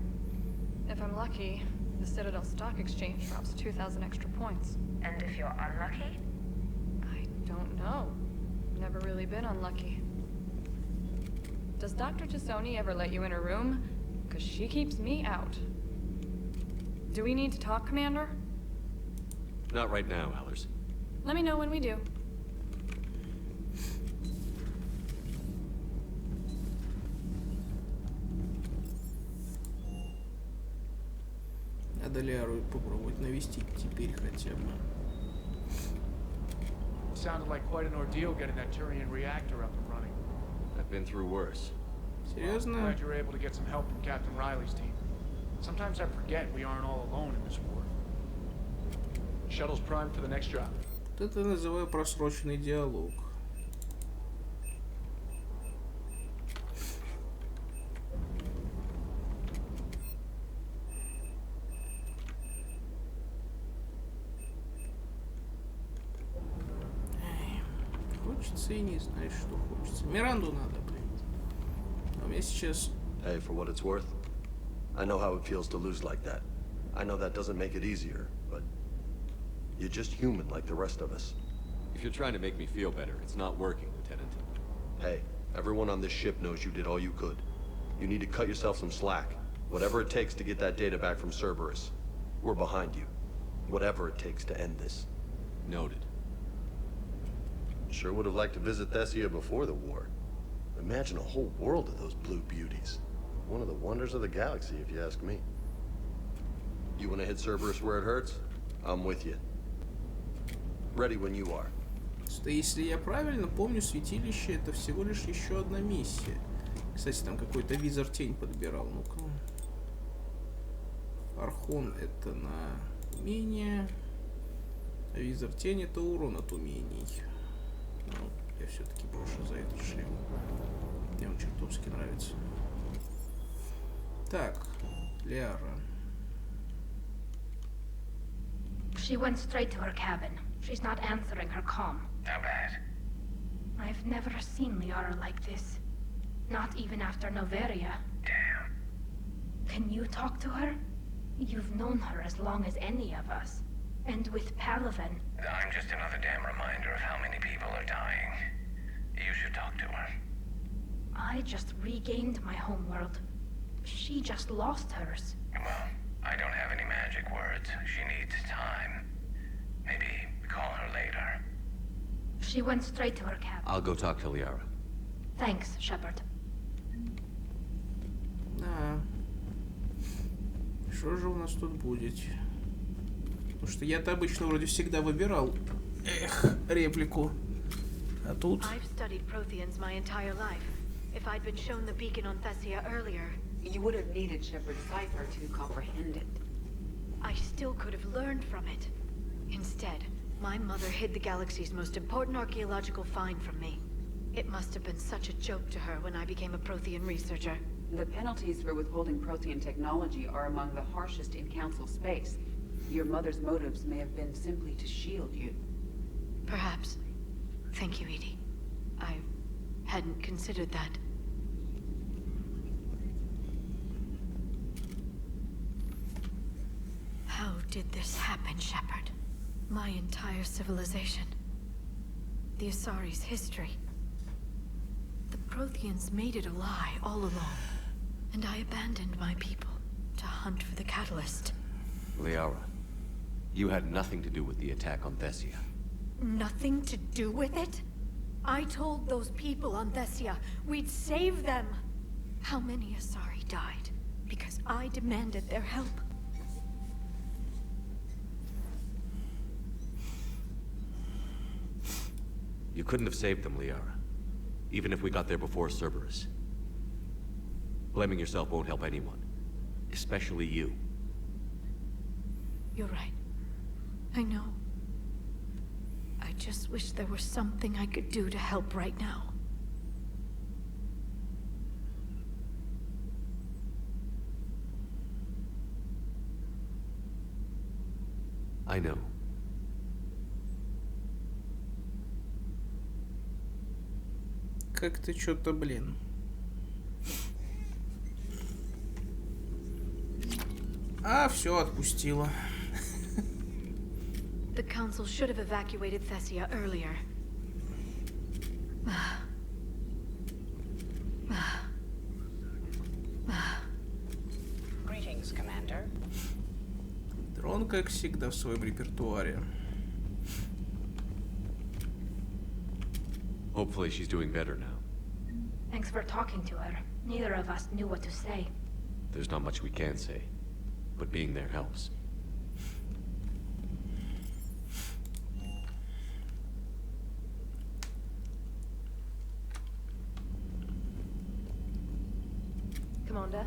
Speaker 7: If I'm lucky, the Citadel Stock Exchange drops 2,000 extra points.
Speaker 21: And if you're unlucky?
Speaker 7: I don't know. Never really been unlucky. Does Dr. Tassoni ever let you in her room? Because she keeps me out. Do we need to talk, Commander?
Speaker 11: Not right now, Allers.
Speaker 7: Let me know when we do.
Speaker 1: Надо Лиару попробовать навестить теперь хотя бы.
Speaker 3: Sounded like quite an ordeal getting that Turian reactor up and running.
Speaker 11: I've been through worse.
Speaker 1: Серьезно?
Speaker 3: Glad you were able to get some help from Captain Riley's team. Sometimes I forget we aren't all alone in this war. Shuttle's primed for the next job.
Speaker 1: Вот это называю просроченный диалог. Хочется и не знаешь, что хочется. Миранду надо, блин. А мне сейчас...
Speaker 18: Hey, for what it's worth, I know how it feels to lose like that. I know that doesn't make it easier, but you're just human like the rest of us.
Speaker 11: If you're trying to make me feel better, it's not working, Lieutenant.
Speaker 18: Hey, everyone on this ship knows you did all you could. You need to cut yourself some slack. Whatever it takes to get that data back from Cerberus. We're behind you. Whatever it takes to end this.
Speaker 11: Noted.
Speaker 18: Sure would have liked to visit Tessia before the war. Imagine a whole world of those blue beauties. One of the wonders of the galaxy, if you ask me. You want to hit Cerberus where it hurts? I'm with you. Ready when you are.
Speaker 1: Что если я правильно помню, святилище это всего лишь еще одна миссия. Кстати, там какой-то визор тень подбирал. Ну-ка. Архон это на умение. А визор тень это урон от умений. Ну, я все-таки больше за этот шлем. Мне он чертовски нравится. Так, Лиара.
Speaker 21: She went straight to her cabin. She's not answering her comm.
Speaker 23: How bad?
Speaker 21: I've never seen Liara like this. Not even after Noveria.
Speaker 23: Damn.
Speaker 21: Can you talk to her? You've known her as long as any of us. And with Palaven.
Speaker 23: I'm just another damn reminder of how many people are dying. You should talk to her.
Speaker 21: I just regained my homeworld. She just lost hers.
Speaker 23: Well, I don't have any magic words. She needs time. Maybe call her later.
Speaker 21: She went straight to her cabin.
Speaker 11: I'll go talk to Liara.
Speaker 21: Thanks, Shepard.
Speaker 1: Да. Что же у нас тут будет? Потому что я-то обычно вроде всегда выбирал, реплику. А тут...
Speaker 5: I've studied Protheans my entire life. If I'd been shown the beacon on Teссия earlier...
Speaker 17: You would have needed Shepard's cipher to comprehend it.
Speaker 5: I still could have learned from it. Instead, my mother hid the galaxy's most important archaeological find from me. It must have been such a joke to her when I became a Prothean researcher.
Speaker 17: The penalties for withholding Prothean technology are among the harshest in Council space. Your mother's motives may have been simply to shield you.
Speaker 5: Perhaps. Thank you, Edie. I hadn't considered that. did this happen, Shepard? My entire civilization. The Asari's history. The Protheans made it a lie all along. And I abandoned my people to hunt for the catalyst.
Speaker 11: Liara, you had nothing to do with the attack on Tessia.
Speaker 10: Nothing to do with it? I told those people on Tessia we'd save them.
Speaker 5: How many Asari died because I demanded their help?
Speaker 11: You couldn't have saved them, Liara. Even if we got there before Cerberus. Blaming yourself won't help anyone. Especially you.
Speaker 5: You're right. I know. I just wish there was something I could do to help right now.
Speaker 11: I know.
Speaker 1: Как-то что-то, блин. А, все, отпустила.
Speaker 5: The Council should have evacuated Teссия earlier.
Speaker 2: Greetings, Commander.
Speaker 1: Дрон, как всегда, в своем репертуаре.
Speaker 11: Hopefully she's doing better now.
Speaker 21: Thanks for talking to her. Neither of us knew what to say.
Speaker 11: There's not much we can say, but being there helps.
Speaker 16: Commander?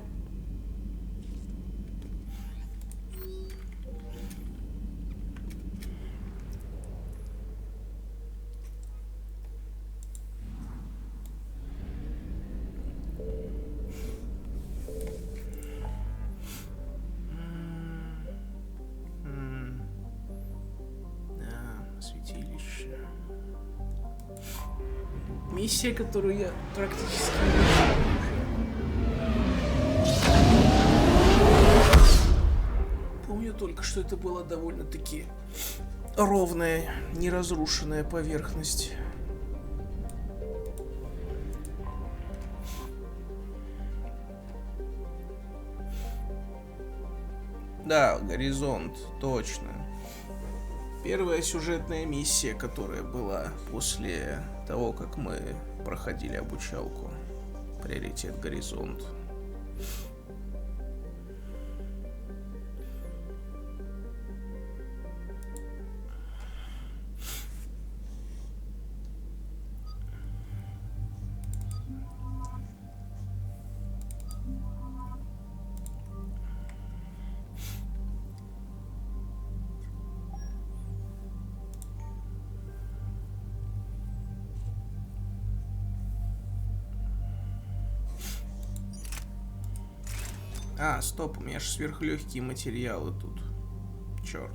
Speaker 1: Да, святилище. Миссия, которую я практически помню только, что это была довольно-таки ровная, неразрушенная поверхность. Да, горизонт, точно. Первая сюжетная миссия, которая была после того, как мы проходили обучалку. Приоритет горизонт. А, стоп, у меня же сверхлегкие материалы тут. Черт.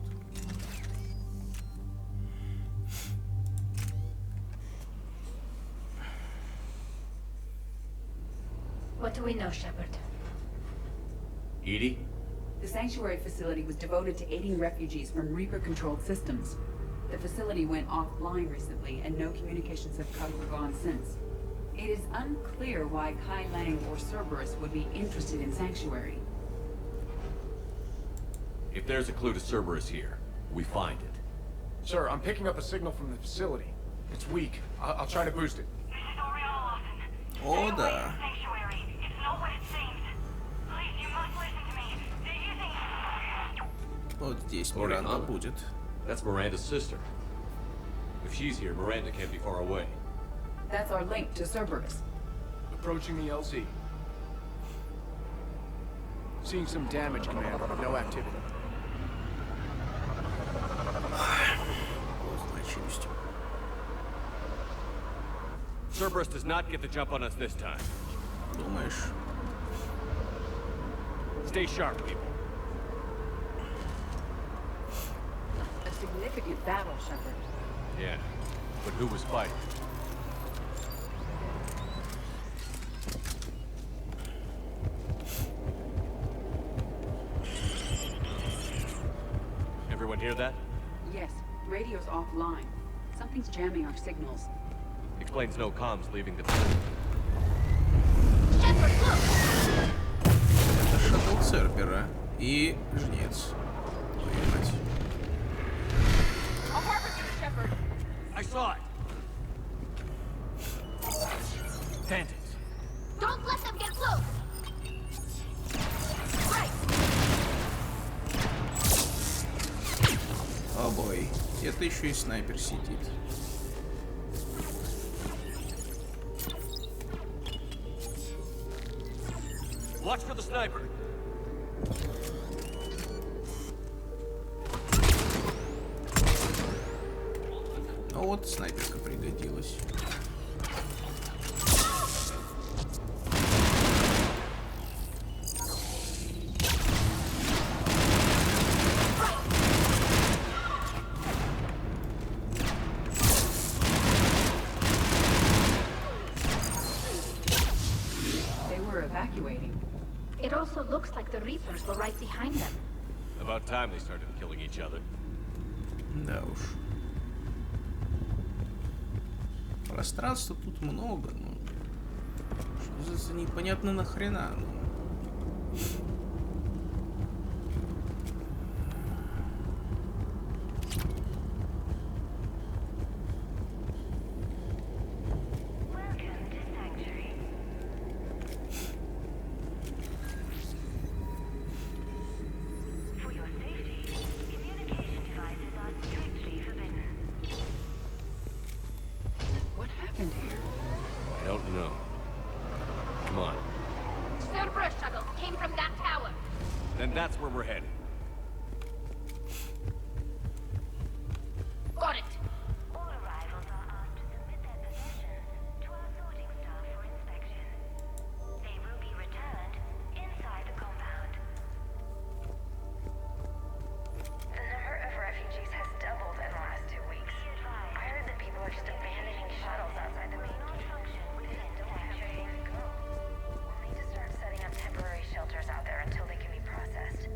Speaker 21: What do we know, Shepard?
Speaker 11: Edie?
Speaker 17: The sanctuary facility was devoted to aiding refugees from Reaper-controlled systems. The facility went offline recently, and no communications have come or gone since. It is unclear why Kai Lang or Cerberus would be interested in Sanctuary.
Speaker 11: If there's a clue to Cerberus here, we find it.
Speaker 3: Sir, I'm picking up a signal from the facility. It's weak. I'll try to boost it.
Speaker 1: О, да. Вот здесь Миранда будет.
Speaker 11: That's Miranda's sister. If she's here, Miranda can't be far away.
Speaker 17: That's our link to Cerberus.
Speaker 3: Approaching the LZ. Seeing some damage, Commander, but no activity.
Speaker 11: Cerberus does not get the jump on us this time.
Speaker 1: Думаешь?
Speaker 11: Stay sharp, people.
Speaker 17: A significant battle, Shepard.
Speaker 11: Yeah, but who was fighting? Hear that?
Speaker 17: Yes, radio's offline. Something's jamming our signals.
Speaker 11: Explains no comms leaving the facility.
Speaker 1: Это шаттл Цербера и жнец. Твою мать.
Speaker 3: I saw it. Bandits.
Speaker 21: Don't let them get close! Right!
Speaker 1: О бой. Где-то еще и снайпер сидит.
Speaker 11: Watch for the sniper.
Speaker 1: Ну вот, снайперка пригодилась.
Speaker 17: They were evacuating.
Speaker 21: It also looks like the Reapers were right behind them.
Speaker 11: About time they started killing each other.
Speaker 1: Да уж. Пространства тут много, ну. Что за непонятно нахрена, ну.
Speaker 17: What happened here?
Speaker 11: I don't know. Come on.
Speaker 21: Cerberus shuttles came from that tower.
Speaker 11: Then that's where we're headed.
Speaker 21: Got it.
Speaker 12: All arrivals are asked to submit their possessions to our sorting staff for inspection. They will be returned inside the compound.
Speaker 16: The number of refugees has doubled in the last 2 weeks. I heard that people are just abandoning shuttles outside the main gate. They don't have place to go. We'll need to start setting up temporary shelters out there until they can be processed.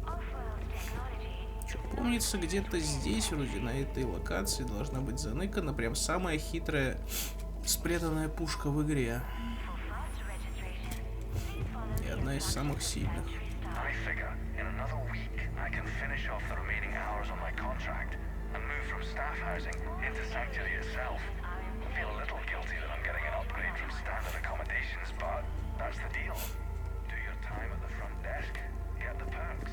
Speaker 12: Off-world technology.
Speaker 1: Помнится, где-то здесь, вроде на этой локации, должна быть заныкана прям самая хитрая спрятанная пушка в игре. И одна из самых сильных.
Speaker 23: I figure in another week I can finish off the remaining hours on my contract and move from staff housing into Sanctuary itself. I feel a little guilty that I'm getting an upgrade from standard accommodations, but that's the deal. Do your time at the front desk, get the perks.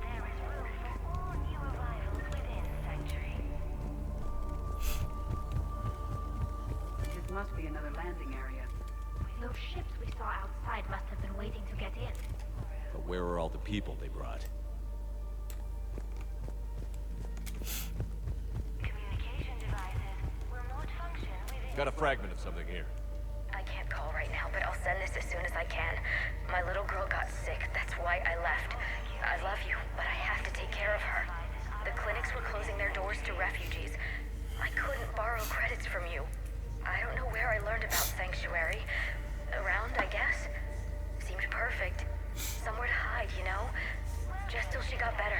Speaker 12: There is room for all new arrivals within Sanctuary.
Speaker 17: This must be another landing area.
Speaker 21: Those ships we saw outside must have been waiting to get in.
Speaker 11: But where are all the people they brought?
Speaker 12: Communication devices will not function within.
Speaker 11: Got a fragment of something here.
Speaker 16: I can't call right now, but I'll send this as soon as I can. My little girl got sick, that's why I left. I love you, but I have to take care of her. The clinics were closing their doors to refugees. I couldn't borrow credits from you. I don't know where I learned about Sanctuary. Around, I guess. Seemed perfect. Somewhere to hide, you know? Just till she got better.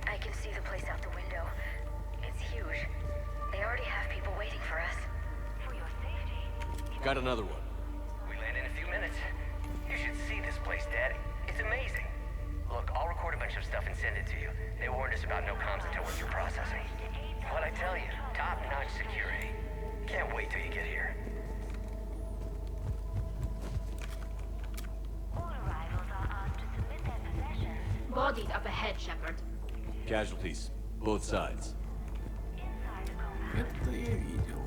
Speaker 16: I can see the place out the window. It's huge. They already have people waiting for us.
Speaker 12: For your safety.
Speaker 11: Got another one.
Speaker 23: We land in a few minutes. You should see this place, Daddy. It's amazing. Look, I'll record a bunch of stuff and send it to you. They warned us about no comms until we're through processing. What I tell you, top-notch security. Can't wait till you get here.
Speaker 12: All arrivals are asked to submit their possessions.
Speaker 21: Bodies up ahead, Shepard.
Speaker 11: Casualties. Both sides.
Speaker 12: Inside the compound.
Speaker 1: Это я видел.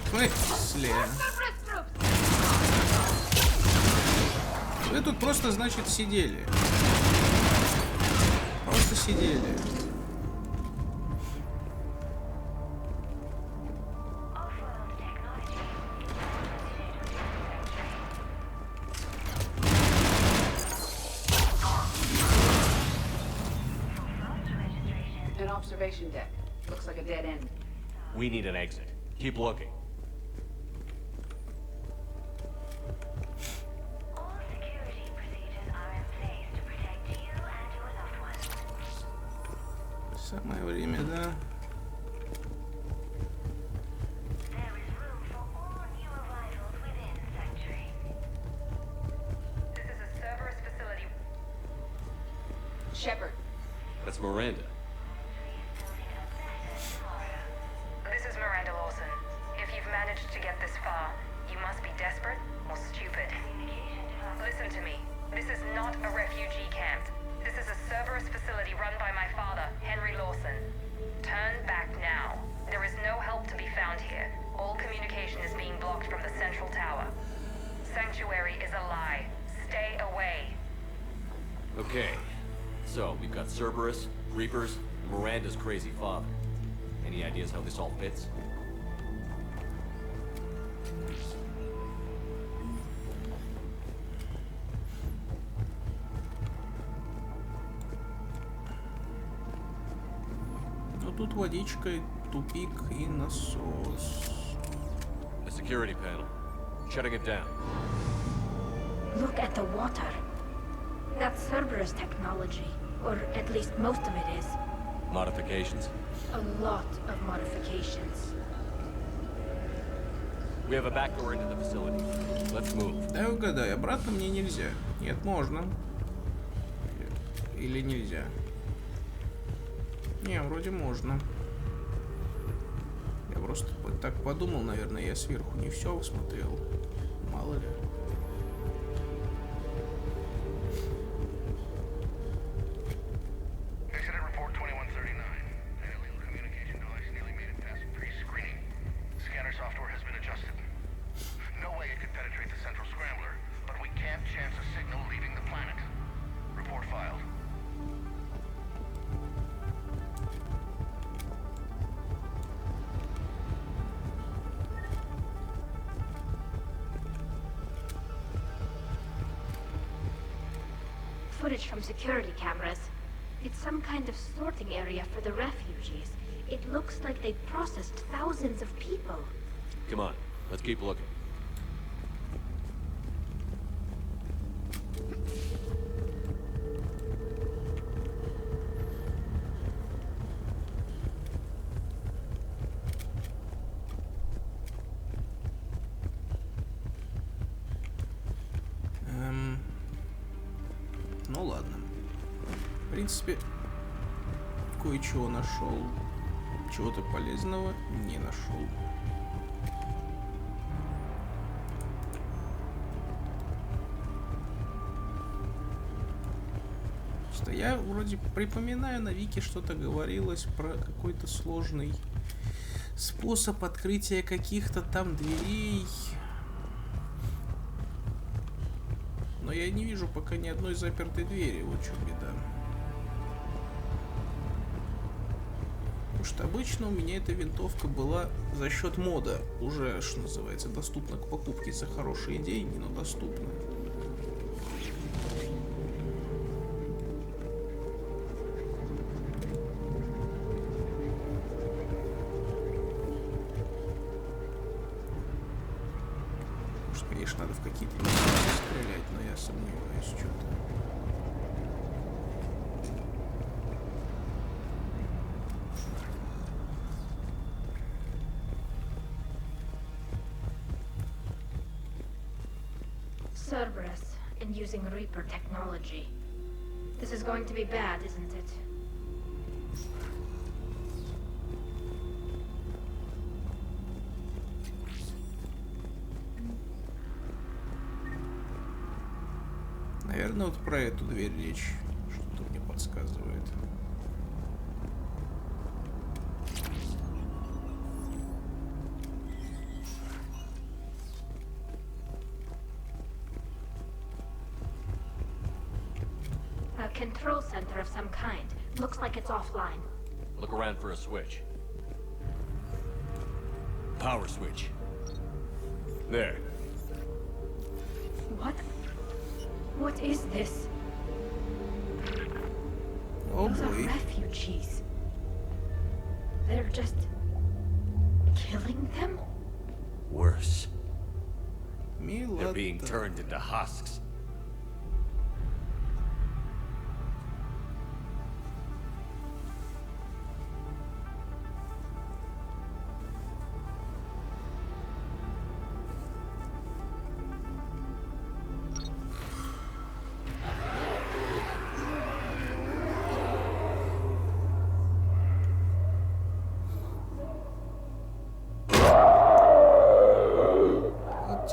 Speaker 1: В смысле?
Speaker 21: Cerberus troops!
Speaker 1: Вы тут просто, значит, сидели. Просто сидели.
Speaker 12: Off-world technology.
Speaker 17: An observation deck. Looks like a dead end.
Speaker 11: We need an exit. Keep looking.
Speaker 12: All security procedures are in place to protect you and your loved ones.
Speaker 1: Самое время, да?
Speaker 9: Shepard.
Speaker 11: That's Miranda.
Speaker 16: This is Miranda Lawson. If you've managed to get this far, you must be desperate or stupid. Listen to me. This is not a refugee camp. This is a Cerberus facility run by my father, Henry Lawson. Turn back now. There is no help to be found here. All communication is being blocked from the central tower. Sanctuary is a lie. Stay away.
Speaker 11: Okay. So, we've got Cerberus, Reapers, and Miranda's crazy father. Any ideas how this all fits?
Speaker 1: Ну тут водичка, тупик и насос.
Speaker 11: A security panel. Shutting it down.
Speaker 21: Look at the water. That's Cerberus technology, or at least most of it is.
Speaker 11: Modifications?
Speaker 21: A lot of modifications.
Speaker 11: We have a back door into the facility. Let's move.
Speaker 1: Да угадай, обратно мне нельзя. Нет, можно. Или нельзя? Не, вроде можно. Я просто так подумал, наверное, я сверху не все смотрел. Мало ли.
Speaker 21: Footage from security cameras. It's some kind of sorting area for the refugees. It looks like they processed thousands of people.
Speaker 11: Come on, let's keep looking.
Speaker 1: Ну ладно. В принципе, кое-чего нашел. Чего-то полезного не нашел. Просто я вроде припоминаю, на Вики что-то говорилось про какой-то сложный способ открытия каких-то там дверей. Но я не вижу пока ни одной запертой двери, вот в чем беда. Потому что обычно у меня эта винтовка была за счет мода. Уже, что называется, доступна к покупке за хорошие деньги, но доступна. Может, конечно, надо в какие-то места стрелять, но я сомневаюсь что-то.
Speaker 21: Cerberus and using Reaper technology. This is going to be bad, isn't it?
Speaker 1: Наверное, вот про эту дверь речь. Что-то мне подсказывает.
Speaker 21: A control center of some kind. Looks like it's offline.
Speaker 11: Look around for a switch. Power switch. There.
Speaker 21: What? What is this?
Speaker 1: Oh
Speaker 21: Those are
Speaker 1: boy.
Speaker 21: refugees. They're just killing them?
Speaker 11: Worse. They're being
Speaker 1: Милота.
Speaker 11: turned into husks.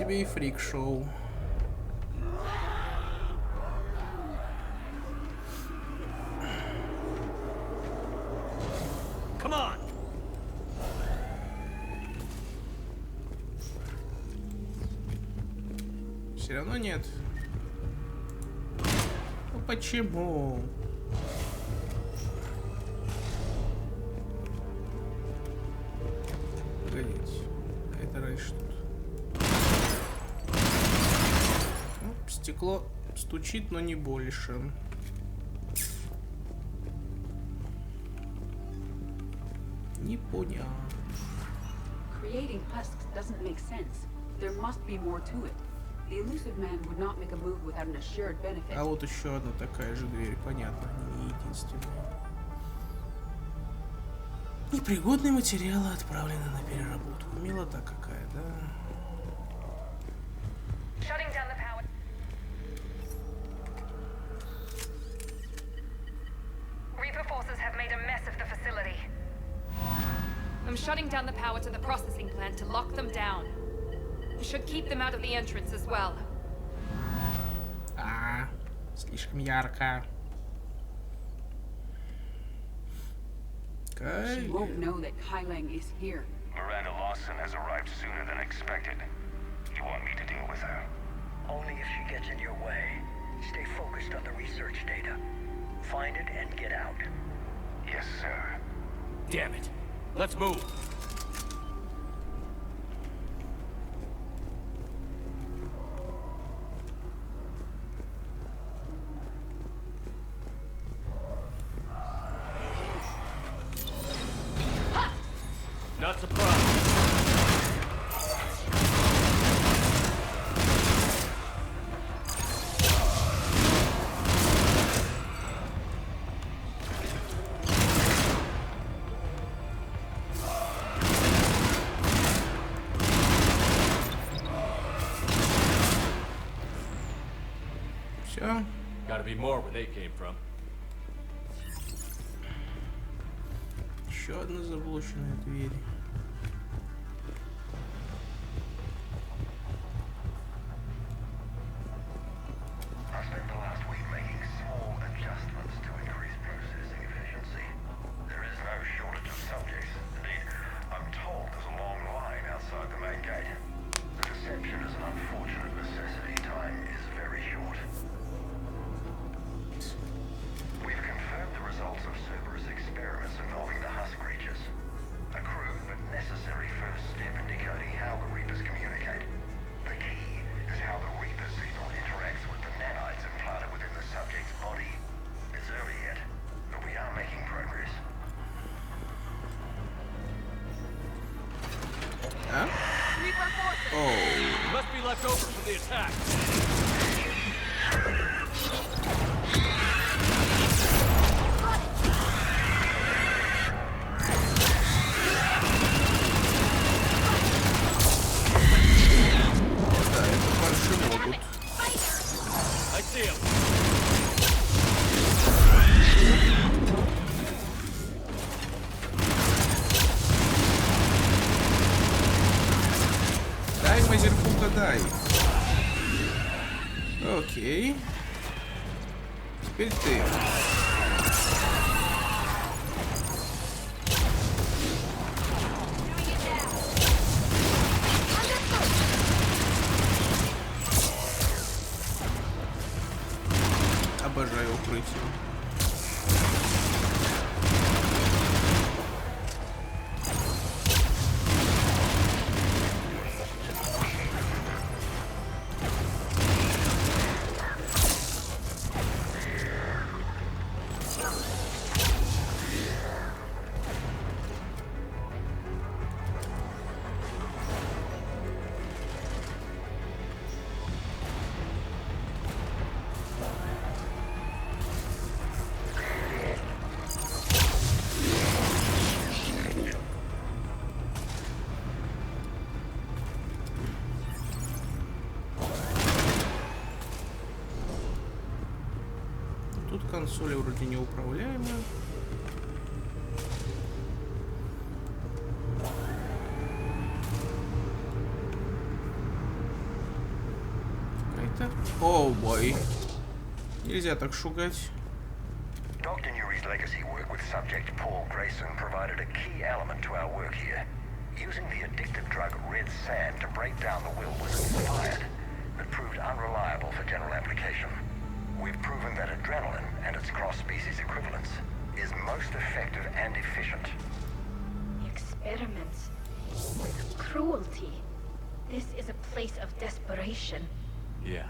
Speaker 1: тебе и фрик-шоу. Все равно нет. Ну почему? Погодите. А это раньше тут. Ну, стекло стучит, но не больше. Не понял.
Speaker 17: Creating husks doesn't make sense. There must be more to it. The elusive man would not make a move without an assured benefit.
Speaker 1: А вот еще одна такая же дверь, понятно, они не единственные. Непригодные материалы отправлены на переработку. Милота какая, да?
Speaker 16: Shutting down the power. Reaper forces have made a mess of the facility.
Speaker 8: I'm shutting down the power to the processing plant to lock them down. I should keep them out of the entrance as well.
Speaker 1: Слишком ярко.
Speaker 17: She won't know that Kai Lang is here.
Speaker 23: Miranda Lawson has arrived sooner than expected. You want me to deal with her?
Speaker 13: Only if she gets in your way. Stay focused on the research data. Find it and get out.
Speaker 23: Yes, sir.
Speaker 11: Damn it. Let's move. Not surprised.
Speaker 1: Все.
Speaker 11: Gotta be more where they came from.
Speaker 1: Еще одна заблоченная дверь.
Speaker 13: I spent the last week making small adjustments to increase processing efficiency. There is no shortage of subjects. Indeed, I'm told there's a long line outside the main gate. The deception is an unfortunate necessity. Time is very short. We've confirmed the results of Cerberus experiments involving the husk creatures. A crude but necessary first step in decoding how the Reapers communicate. The key is how the Reaper signal interacts with the nanites implanted within the subject's body. It's early yet, but we are making progress.
Speaker 1: Huh?
Speaker 11: Oh. Must be left over from the attack.
Speaker 1: Да, это больше могут.
Speaker 11: I see him.
Speaker 1: Дай, мазерпука, дай. Окей. Теперь ты. Обожаю укрытие. Тут консоли вроде неуправляемая. это? О, бой. Нельзя так шугать.
Speaker 13: Dr. Nuri's legacy work with subject Paul Grayson provided a key element to our work here. Using the addictive drug red sand to break down the will was inspired, but proved unreliable for general application. We've proven that adrenaline and its cross-species equivalence is most effective and efficient.
Speaker 21: Experiments with cruelty. This is a place of desperation.
Speaker 11: Yeah.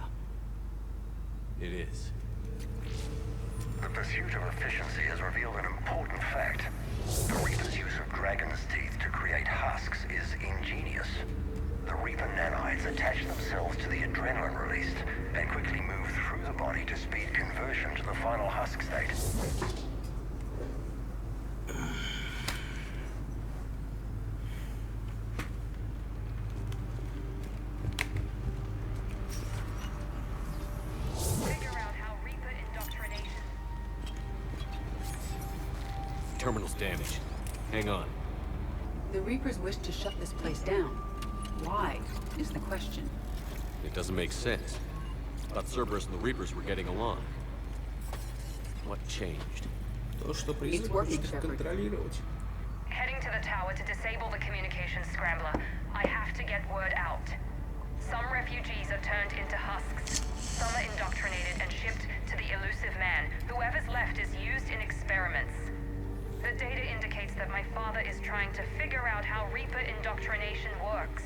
Speaker 11: It is.
Speaker 13: The pursuit of efficiency has revealed an important fact. The Reaper's use of dragon's teeth to create husks is ingenious. The Reaper nanites attach themselves to the adrenaline released and quickly move through the body to speed conversion to the final husk state.
Speaker 11: Terminal's damaged. Hang on.
Speaker 17: The Reapers wish to shut this place down. Why, is the question.
Speaker 11: It doesn't make sense. Thought Cerberus and the Reapers were getting along. What changed?
Speaker 1: То, что призрак может их контролировать.
Speaker 8: Heading to the tower to disable the communications scrambler. I have to get word out. Some refugees are turned into husks. Some are indoctrinated and shipped to the elusive man. Whoever's left is used in experiments. The data indicates that my father is trying to figure out how Reaper indoctrination works.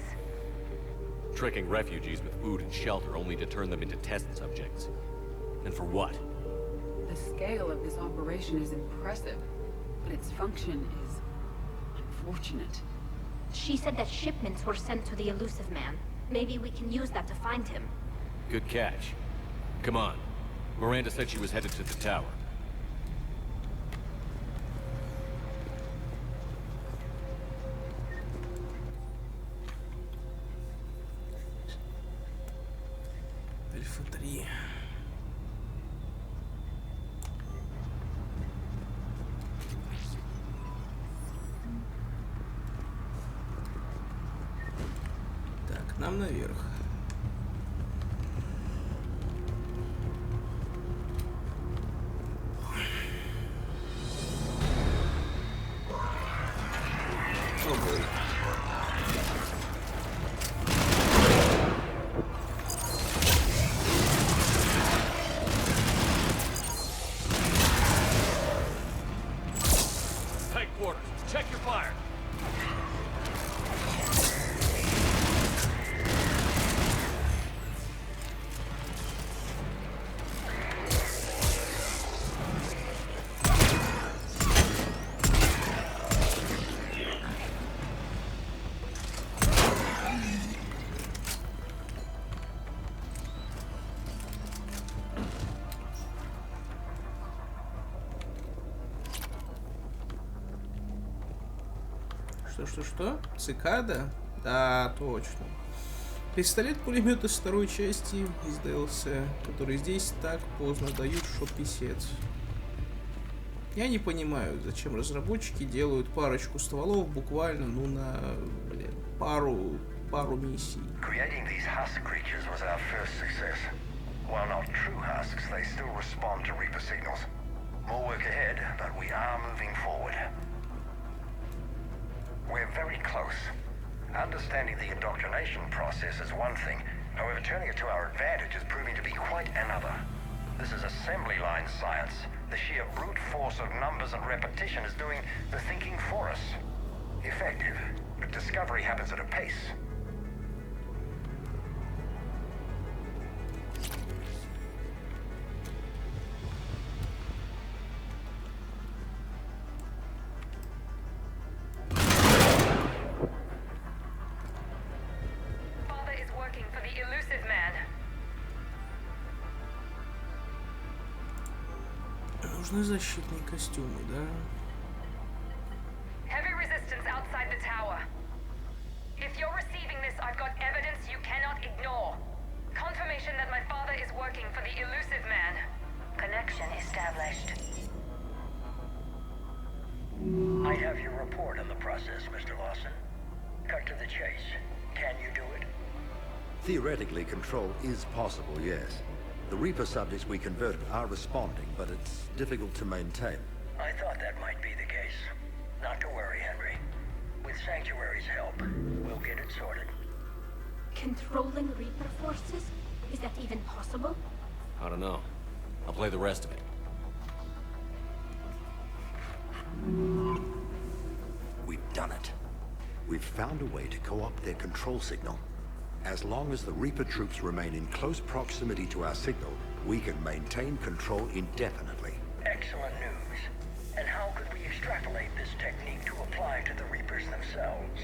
Speaker 11: Tricking refugees with food and shelter only to turn them into test subjects. And for what?
Speaker 17: The scale of this operation is impressive, but its function is unfortunate.
Speaker 21: She said that shipments were sent to the elusive man. Maybe we can use that to find him.
Speaker 11: Good catch. Come on. Miranda said she was headed to the tower.
Speaker 1: Альфа 3. Так, нам наверх. Ого.
Speaker 11: Tight quarters. Check your fire.
Speaker 1: Что? Цикада? Да, точно. Пистолет-пулемет из второй части из DLC, который здесь так поздно дают, что писец. Я не понимаю, зачем разработчики делают парочку стволов буквально, ну, на, блин, пару миссий.
Speaker 13: Creating these husk creatures was our first success. While not true husks, they still respond to Reaper signals. More work ahead, but we are moving forward. We're very close. Understanding the indoctrination process is one thing. However, turning it to our advantage is proving to be quite another. This is assembly line science. The sheer brute force of numbers and repetition is doing the thinking for us. Effective, but discovery happens at a pace.
Speaker 1: Нужны защитные костюмы, да?
Speaker 8: Heavy resistance outside the tower. If you're receiving this, I've got evidence you cannot ignore. Confirmation that my father is working for the elusive man.
Speaker 16: Connection established.
Speaker 13: I have your report on the process, Mr. Lawson. Cut to the chase. Can you do it?
Speaker 14: Theoretically, control is possible, yes. The Reaper subjects we converted are responding, but it's difficult to maintain.
Speaker 13: I thought that might be the case. Not to worry, Henry. With Sanctuary's help, we'll get it sorted.
Speaker 21: Controlling Reaper forces? Is that even possible?
Speaker 11: I don't know. I'll play the rest of it.
Speaker 15: We've done it. We've found a way to co-opt their control signal. As long as the Reaper troops remain in close proximity to our signal, we can maintain control indefinitely.
Speaker 13: Excellent news. And how could we extrapolate this technique to apply to the Reapers themselves?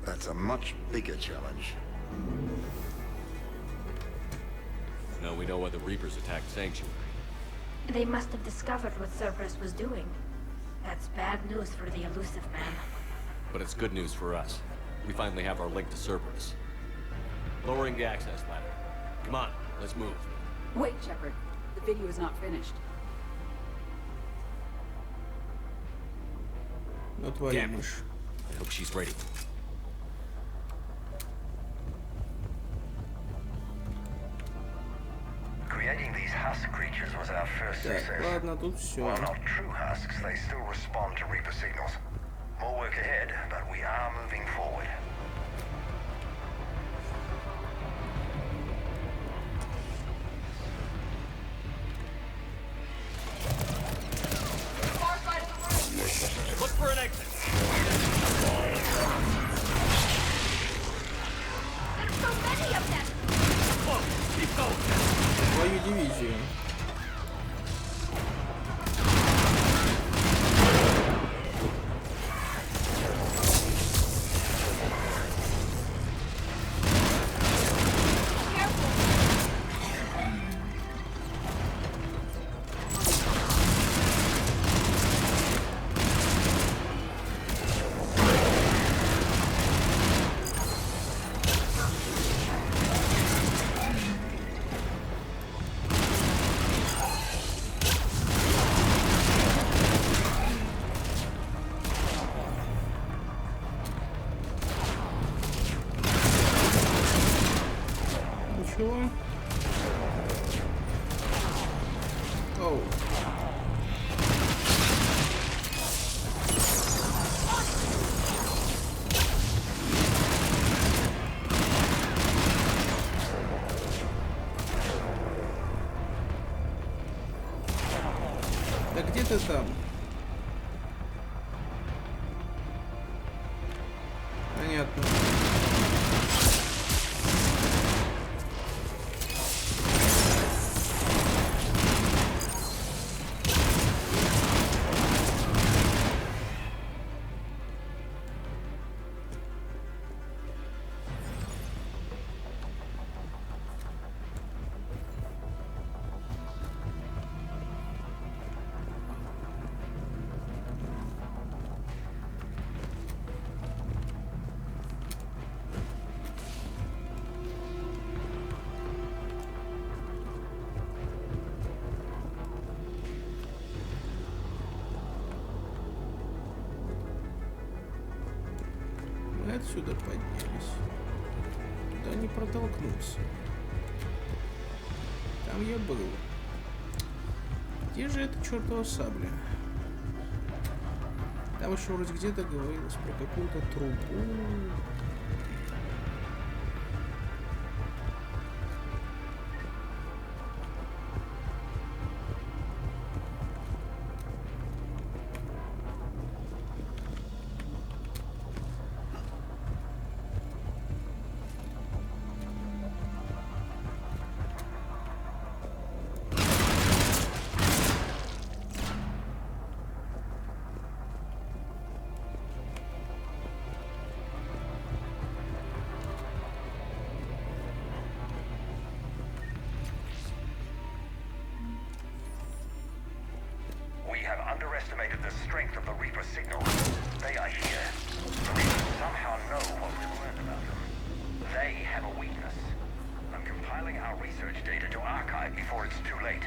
Speaker 15: That's a much bigger challenge.
Speaker 11: Now we know why the Reapers attacked Sanctuary.
Speaker 21: They must have discovered what Cerberus was doing. That's bad news for the elusive man.
Speaker 11: But it's good news for us. We finally have our link to Cerberus. Lowering the access ladder. Come on, let's move.
Speaker 17: Wait, Shepard. The video is not finished.
Speaker 11: Damn it. I hope she's ready.
Speaker 13: Creating these husk creatures was our first
Speaker 1: Так,
Speaker 13: success.
Speaker 1: ладно, тут все.
Speaker 13: While not true husks, they still respond to Reaper signals. More work ahead, but we are moving forward.
Speaker 11: Look for an exit.
Speaker 21: There's so many of them!
Speaker 11: Whoa, keep going.
Speaker 1: Твою дивизию. Ничего. Оу. Да где ты там? Понятно. Мы отсюда поднялись. Туда не протолкнуться. Там я был. Где же эта чертова сабля? Там еще вроде где-то говорилось про какую-то трубу.
Speaker 13: We have underestimated the strength of the Reaper signal. They are here. The Reapers somehow know what we've learned about them. They have a weakness. I'm compiling our research data to archive before it's too late.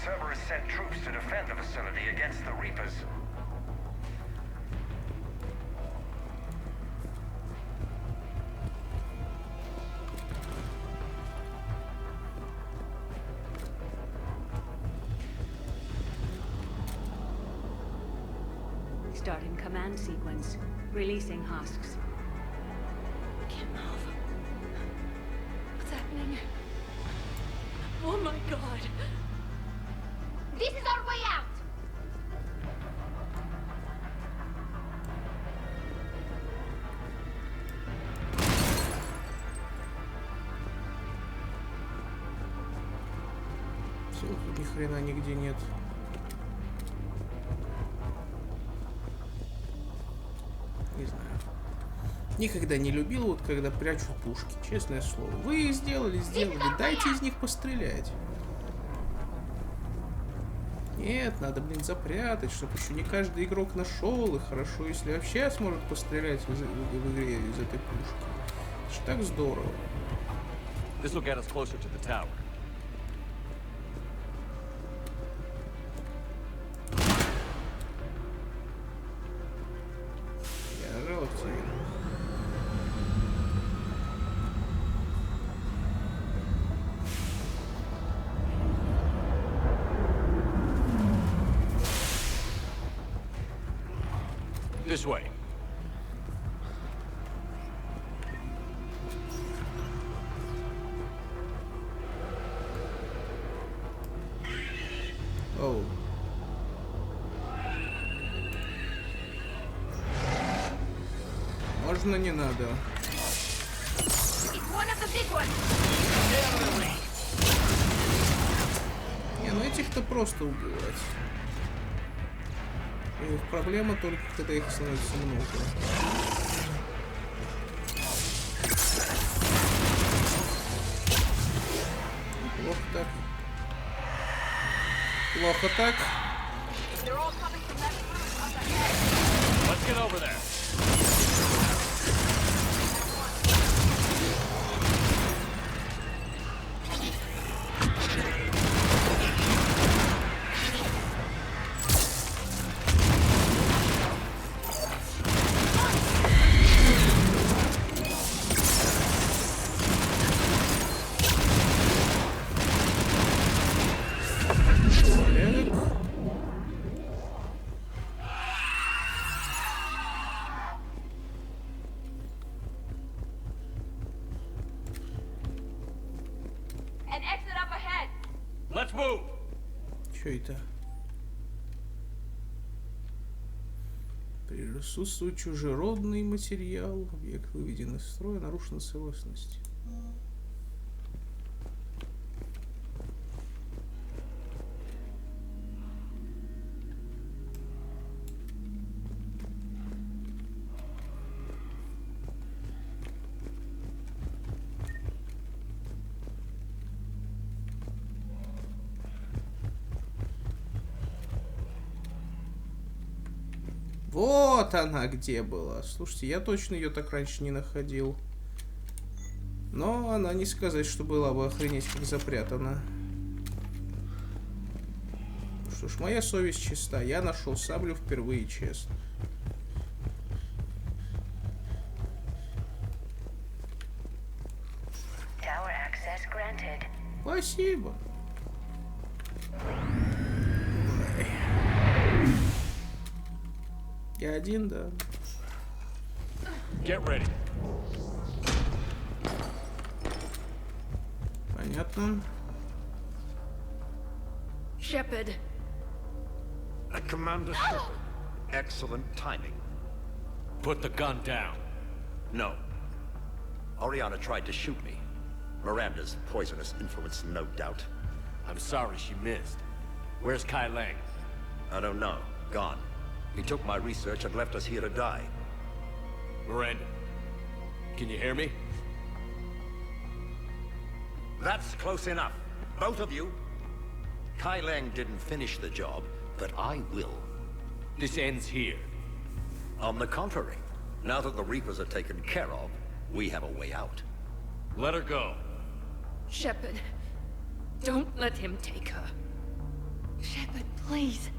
Speaker 13: Cerberus sent troops to defend the facility against the Reapers.
Speaker 4: Starting command sequence. Releasing husks.
Speaker 10: Can't move. What's happening? Oh my god.
Speaker 21: This is our way out!
Speaker 1: Все, тут ни хрена нигде нет. Не знаю. Никогда не любил, вот когда прячут пушки, честное слово. Вы их сделали, дайте из них пострелять. Нет, надо, блин, запрятать, чтобы еще не каждый игрок нашел. И хорошо, если вообще сможет пострелять в игре из этой пушки. Это ж так здорово.
Speaker 11: This will get us closer to the tower.
Speaker 1: Я жал активен.
Speaker 11: This way.
Speaker 1: Оу. Можно, не надо. Не, ну этих-то просто убивать. Их проблема только, когда их становится много. Плохо так. Плохо так.
Speaker 11: Let's get over there. Let's move.
Speaker 1: Что это? Присутствует чужеродный материал. Объект выведен из строя, нарушена целостность. Вот она где была. Слушайте, я точно ее так раньше не находил. Но она не сказать, что была бы охренеть как запрятана. Ну что ж, моя совесть чиста. Я нашел саблю впервые, честно. Спасибо. Я один, да.
Speaker 11: Get ready.
Speaker 1: Понятно.
Speaker 10: Shepard.
Speaker 15: Commander Shepard. Excellent timing.
Speaker 11: Put the gun down.
Speaker 15: No. Oriana tried to shoot me. Miranda's poisonous influence, no doubt.
Speaker 11: I'm sorry she missed. Where's Kai Lang?
Speaker 15: I don't know. Gone. He took my research and left us here to die.
Speaker 11: Miranda, can you hear me?
Speaker 15: That's close enough. Both of you. Kai Lang didn't finish the job, but I will.
Speaker 11: This ends here.
Speaker 15: On the contrary, now that the Reapers are taken care of, we have a way out.
Speaker 11: Let her go.
Speaker 10: Shepard, don't let him take her. Shepard, please.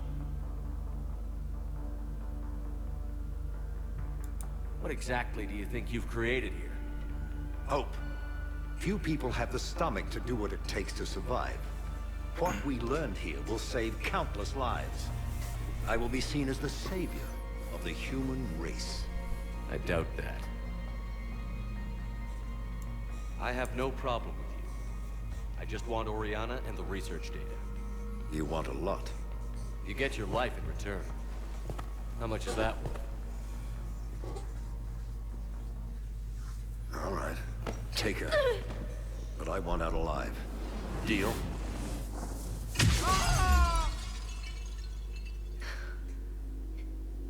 Speaker 11: What exactly do you think you've created here?
Speaker 15: Hope. Few people have the stomach to do what it takes to survive. What we learned here will save countless lives. I will be seen as the savior of of the human race.
Speaker 11: I doubt that. I have no problem with you. I just want Oriana and the research data.
Speaker 15: You want a lot.
Speaker 11: You get your life in return. How much is that worth?
Speaker 15: All right. Take her. But I want out alive.
Speaker 11: Deal?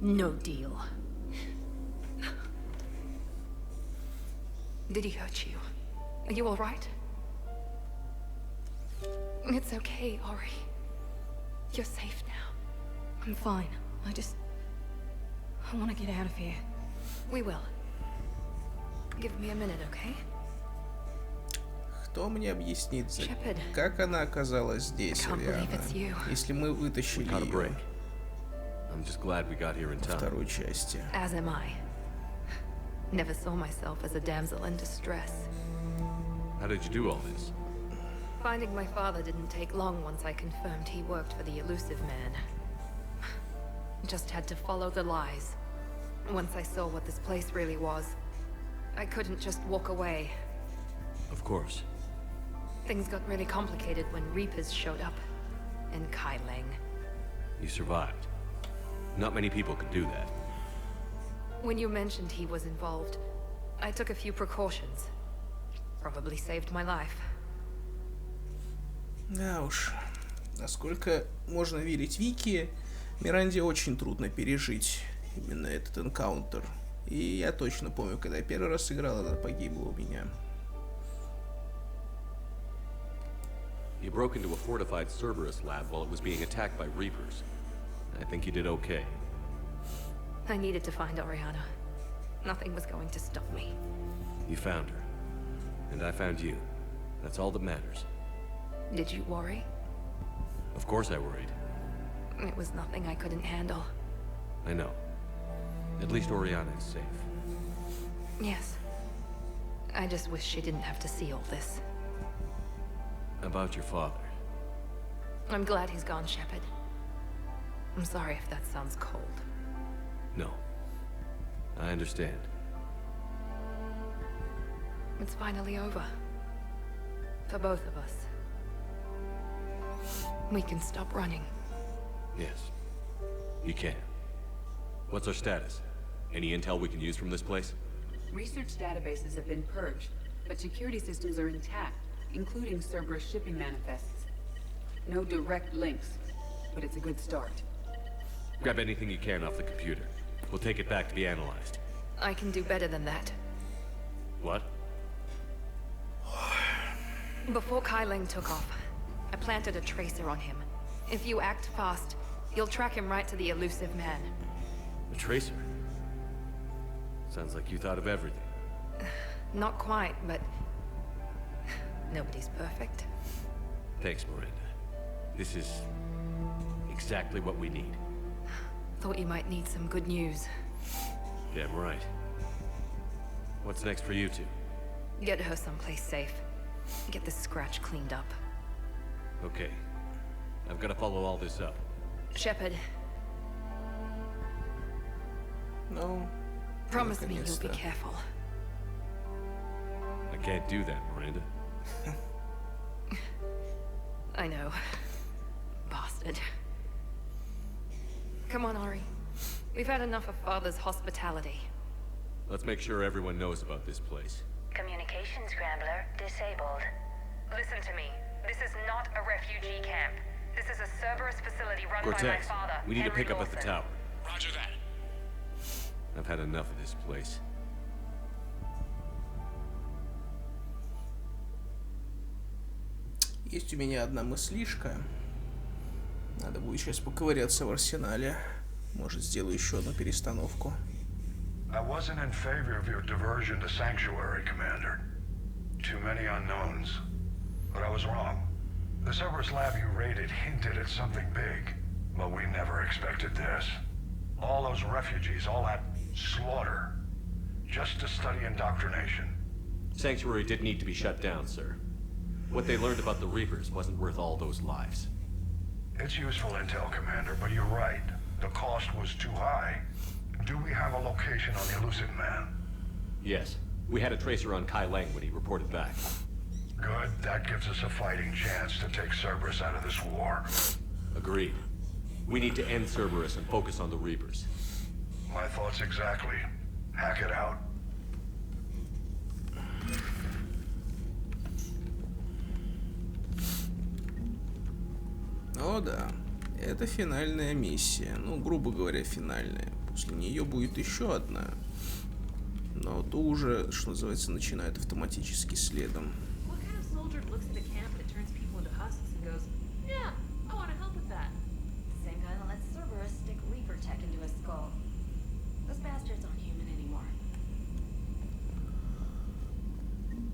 Speaker 19: No deal. Did he hurt you? Are you all right? It's okay, Ori. You're safe now. I'm fine. I want to get out of here. We will. Give me a minute, okay?
Speaker 1: Кто мне объяснит,
Speaker 19: Shepard.
Speaker 1: как она оказалась здесь, Ориана, если мы вытащили ее
Speaker 11: I'm just glad we got here in
Speaker 1: во
Speaker 11: time.
Speaker 1: второй части?
Speaker 19: As am I. Never saw myself as a damsel in distress.
Speaker 11: How did you do all this?
Speaker 19: Finding my father didn't take long once I confirmed he worked for the elusive man. Just had to follow the lies. Once I saw what this place really was, I couldn't just walk away.
Speaker 11: Of course.
Speaker 19: Things got really complicated when Reapers showed up. And Kai Leng.
Speaker 11: You survived. Not many people could do that.
Speaker 19: When you mentioned he was involved, I took a few precautions. Probably saved my life.
Speaker 1: Да уж, насколько можно верить Вики, Миранде очень трудно пережить именно этот энкаунтер. И я точно помню, когда я первый раз играл, она погибла у меня.
Speaker 11: You broke into a fortified Cerberus lab while it was being attacked by Reapers. I think you did okay.
Speaker 19: I needed to find Oriana. Nothing was going to stop me.
Speaker 11: You found her. And I found you. That's all that matters.
Speaker 19: Did you worry?
Speaker 11: Of course I worried.
Speaker 19: It was nothing I couldn't handle.
Speaker 11: I know. At least Oriana is safe.
Speaker 19: Yes. I just wish she didn't have to see all this.
Speaker 11: About your father.
Speaker 19: I'm glad he's gone, Shepard. I'm sorry if that sounds cold.
Speaker 11: No. I understand.
Speaker 19: It's finally over. For both of us. We can stop running.
Speaker 11: Yes. You can. What's our status? Any intel we can use from this place?
Speaker 17: Research databases have been purged, but security systems are intact, including Cerberus shipping manifests. No direct links, but it's a good start.
Speaker 11: Grab anything you can off the computer. We'll take it back to be analyzed.
Speaker 19: I can do better than that.
Speaker 11: What?
Speaker 19: Before Kai Leng took off, I planted a tracer on him. If you act fast, you'll track him right to the elusive man.
Speaker 11: A tracer? Sounds like you thought of everything.
Speaker 19: Not quite, but... nobody's perfect.
Speaker 11: Thanks, Miranda. This is... exactly what we need.
Speaker 19: Thought you might need some good news.
Speaker 11: Damn right. What's next for you two?
Speaker 19: Get her someplace safe. Get this scratch cleaned up.
Speaker 11: Okay. I've got to follow all this up.
Speaker 19: Shepard.
Speaker 1: No.
Speaker 19: Promise me you'll be careful.
Speaker 11: I can't do that, Miranda.
Speaker 19: I know. Bastard. Come on, Ori. We've had enough of Father's hospitality.
Speaker 11: Let's make sure everyone knows about this place.
Speaker 8: Communication scrambler disabled. Listen to me. This is not a refugee camp. This is a Cerberus facility run by my
Speaker 11: Cortez,
Speaker 8: father.
Speaker 11: we need to
Speaker 8: Henry
Speaker 11: pick up at the
Speaker 8: Lawson.
Speaker 11: tower.
Speaker 23: Roger that.
Speaker 11: I've had enough of this place.
Speaker 1: Есть у меня одна мыслишка. Надо будет сейчас поковыряться в арсенале. Может, сделаю еще одну перестановку.
Speaker 13: I wasn't in favor of your diversion to Sanctuary, Commander. Too many unknowns. But I was wrong. The Cerberus lab you raided hinted at something big, but we never expected this. All those refugees, all that slaughter, just to study indoctrination.
Speaker 11: Sanctuary did need to be shut down, sir. What they learned about the Reapers wasn't worth all those lives.
Speaker 13: It's useful intel, Commander, but you're right. The cost was too high. Do we have a location on the elusive man?
Speaker 11: Yes. We had a tracer on Kai Lang when he reported back.
Speaker 13: Good. That gives us a fighting chance to take Cerberus out of this war.
Speaker 11: Agreed. We need to end Cerberus and focus on the Reapers.
Speaker 13: My thoughts exactly. Hack it out.
Speaker 1: О да, это финальная миссия. Ну, грубо говоря, финальная. После нее будет еще одна. Но то уже, что называется, начинает автоматически следом.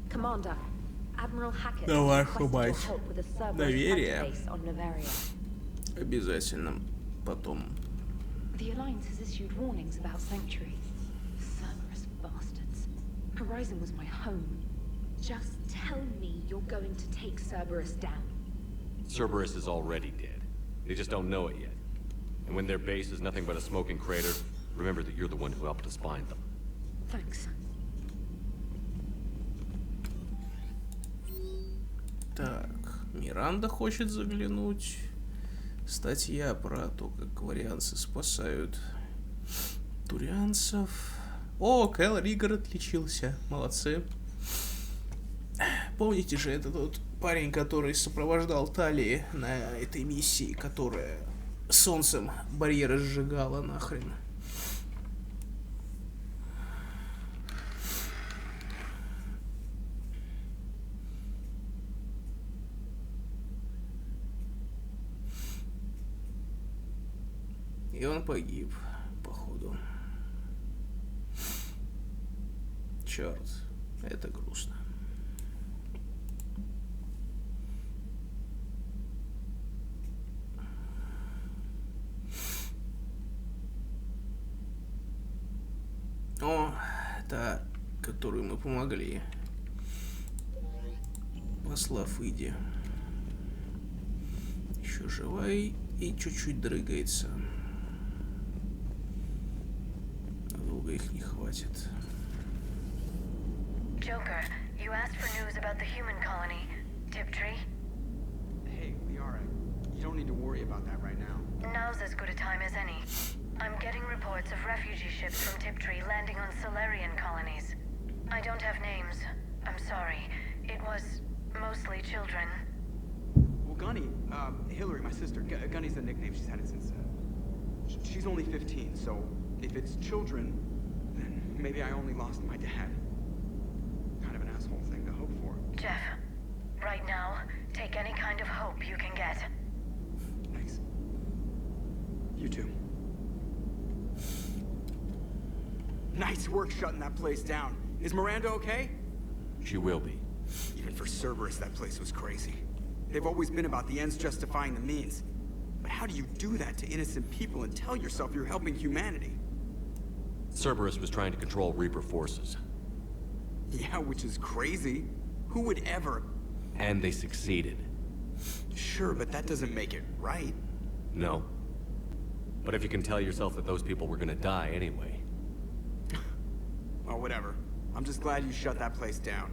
Speaker 9: Commander, Admiral Hackett
Speaker 1: Да вашу
Speaker 9: requested your
Speaker 1: мать.
Speaker 9: help with a Cerberus
Speaker 1: Доверие.
Speaker 9: base on Novaria.
Speaker 1: Обязательно потом.
Speaker 9: The Alliance has issued warnings about Sanctuary. Cerberus bastards. Horizon was my home. Just tell me you're going to take Cerberus down.
Speaker 11: Cerberus is already dead. They just don't know it yet. And when their base is nothing but a smoking crater, remember that you're the one who helped us find them.
Speaker 9: Thanks.
Speaker 1: Так, Миранда хочет заглянуть. Статья про то, как кварианцы спасают турианцев. О, Кэл Ригер отличился. Молодцы. Помните же, это тот парень, который сопровождал Талии на этой миссии, которая солнцем барьеры сжигала нахрен. И он погиб, походу. Черт, это грустно. О, та, которую мы помогли. Послав Иди. Еще жива и чуть-чуть дрыгается. Долго их не хватит.
Speaker 16: Joker, you asked for news about the human colony, Tiptree.
Speaker 6: Hey, Liara, you don't need to worry about that right now.
Speaker 16: Now's as good a time as any. I'm getting reports of refugee ships from Tiptree landing on Solarian colonies. I don't have names. I'm sorry. It was mostly children.
Speaker 6: Well, Gunny, Hillary, my sister, Gunny's the nickname. She's had it since, she's only 15, so if it's children, then maybe I only lost my dad. Kind of an asshole thing to hope for.
Speaker 16: Jeff, right now, take any kind of hope you can get.
Speaker 6: Thanks. You too. Nice work shutting that place down. Is Miranda okay?
Speaker 11: She will be.
Speaker 6: Even for Cerberus, that place was crazy. They've always been about the ends justifying the means. But how do you do that to innocent people and tell yourself you're helping humanity?
Speaker 11: Cerberus was trying to control Reaper forces.
Speaker 6: Yeah, which is crazy. Who would ever?
Speaker 11: And they succeeded.
Speaker 6: Sure, but that doesn't make it right.
Speaker 11: No. But if you can tell yourself that those people were gonna die anyway.
Speaker 6: Well, whatever. I'm just glad you shut that place down.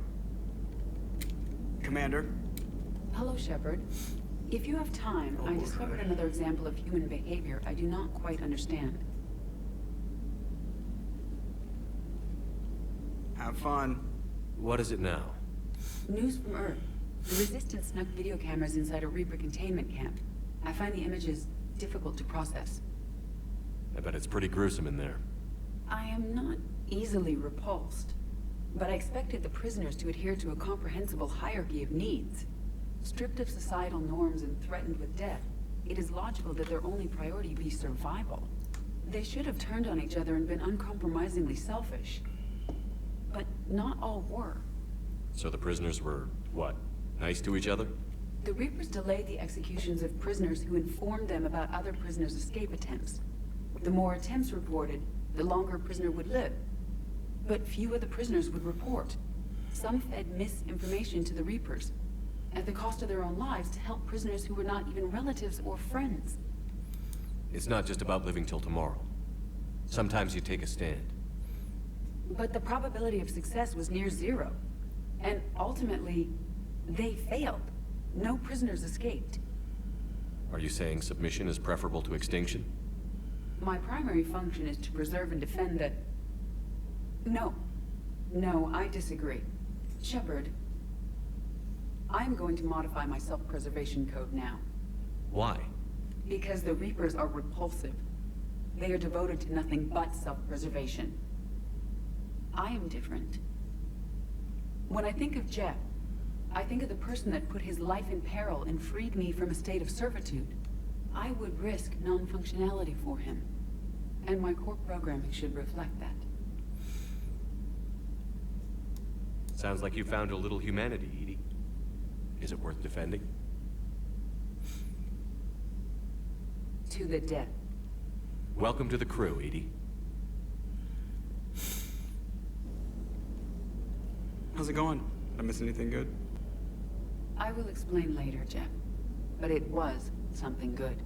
Speaker 6: Commander?
Speaker 17: Hello, Shepard. If you have time, I discovered another example of human behavior I do not quite understand.
Speaker 6: Have fun.
Speaker 11: What is it now?
Speaker 17: News from Earth. The Resistance snuck video cameras inside a Reaper containment camp. I find the images difficult to process.
Speaker 11: I bet it's pretty gruesome in there.
Speaker 17: I am not easily repulsed, but I expected the prisoners to adhere to a comprehensible hierarchy of needs. Stripped of societal norms and threatened with death, it is logical that their only priority be survival. They should have turned on each other and been uncompromisingly selfish. But not all were.
Speaker 11: So the prisoners were, what, nice to each other?
Speaker 17: The Reapers delayed the executions of prisoners who informed them about other prisoners' escape attempts. The more attempts reported, the longer a prisoner would live. But few of the prisoners would report. Some fed misinformation to the Reapers, at the cost of their own lives, to help prisoners who were not even relatives or friends.
Speaker 11: It's not just about living till tomorrow. Sometimes you take a stand.
Speaker 17: But the probability of success was near zero. And ultimately, they failed. No prisoners escaped.
Speaker 11: Are you saying submission is preferable to extinction?
Speaker 17: My primary function is to preserve and defend the... No. No, I disagree. Shepard, I'm going to modify my self-preservation code now.
Speaker 11: Why?
Speaker 17: Because the Reapers are repulsive. They are devoted to nothing but self-preservation. I am different. When I think of Jeff, I think of the person that put his life in peril and freed me from a state of servitude. I would risk non-functionality for him. And my core programming should reflect that.
Speaker 11: Sounds like you found a little humanity, Edie. Is it worth defending?
Speaker 17: To the death.
Speaker 11: Welcome to the crew, Edie.
Speaker 6: How's it going? Did I miss anything good?
Speaker 17: I will explain later, Jeff. But it was something good.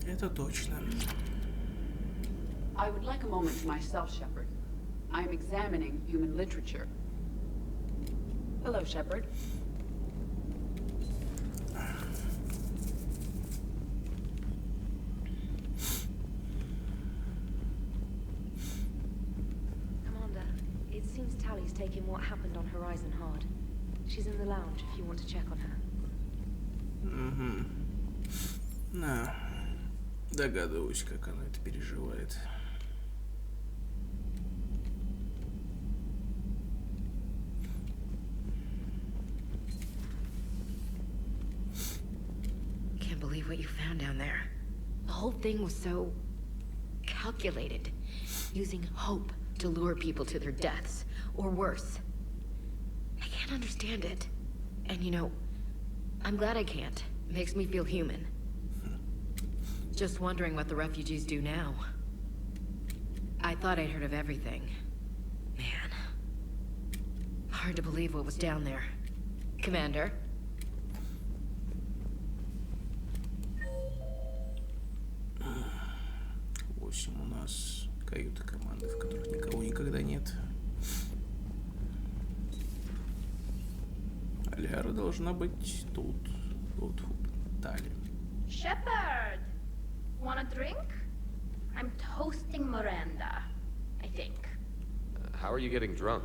Speaker 1: Это точно.
Speaker 17: I would like a moment to myself, Shepard. I am examining human literature. Hello, Shepard.
Speaker 9: Commander, it seems Tally's taking what happened on Horizon hard. She's in the lounge if you want to check on her.
Speaker 1: Да. Догадываюсь, как она это переживает.
Speaker 7: Can't believe what you found down there. The whole thing was so calculated, using hope to lure people to their deaths, or worse. I can't understand it. And you know, I'm glad I can't. It makes me feel human. Just wondering what the refugees do now. I thought I'd heard of everything. Man. Hard to believe what was down there. Commander?
Speaker 1: Восемь у нас каюты команды, в которых никого никогда нет. Аляра должна быть тут. Вот в Тали.
Speaker 21: Shepard! Want a drink? I'm toasting Miranda, I think.
Speaker 11: How are you getting drunk?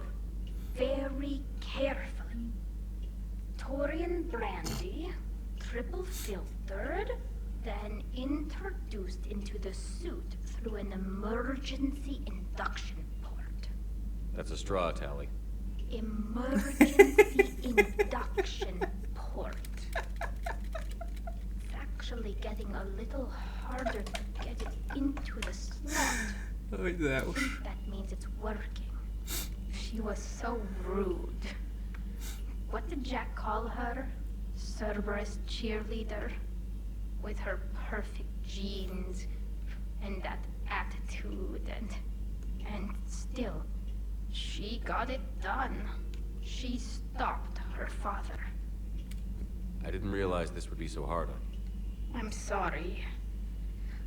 Speaker 21: Very carefully. Torian brandy, triple filtered, then introduced into the suit through an emergency induction port.
Speaker 11: That's a straw, Tally.
Speaker 21: Emergency induction port. It's actually getting a little harder to get it into the slot.
Speaker 1: Ой, да
Speaker 21: I
Speaker 1: уж.
Speaker 21: think that means it's working. She was so rude. What did Jack call her? Cerberus cheerleader? With her perfect genes and that attitude and still, she got it done. She stopped her father.
Speaker 11: I didn't realize this would be so hard on you.
Speaker 21: I'm sorry.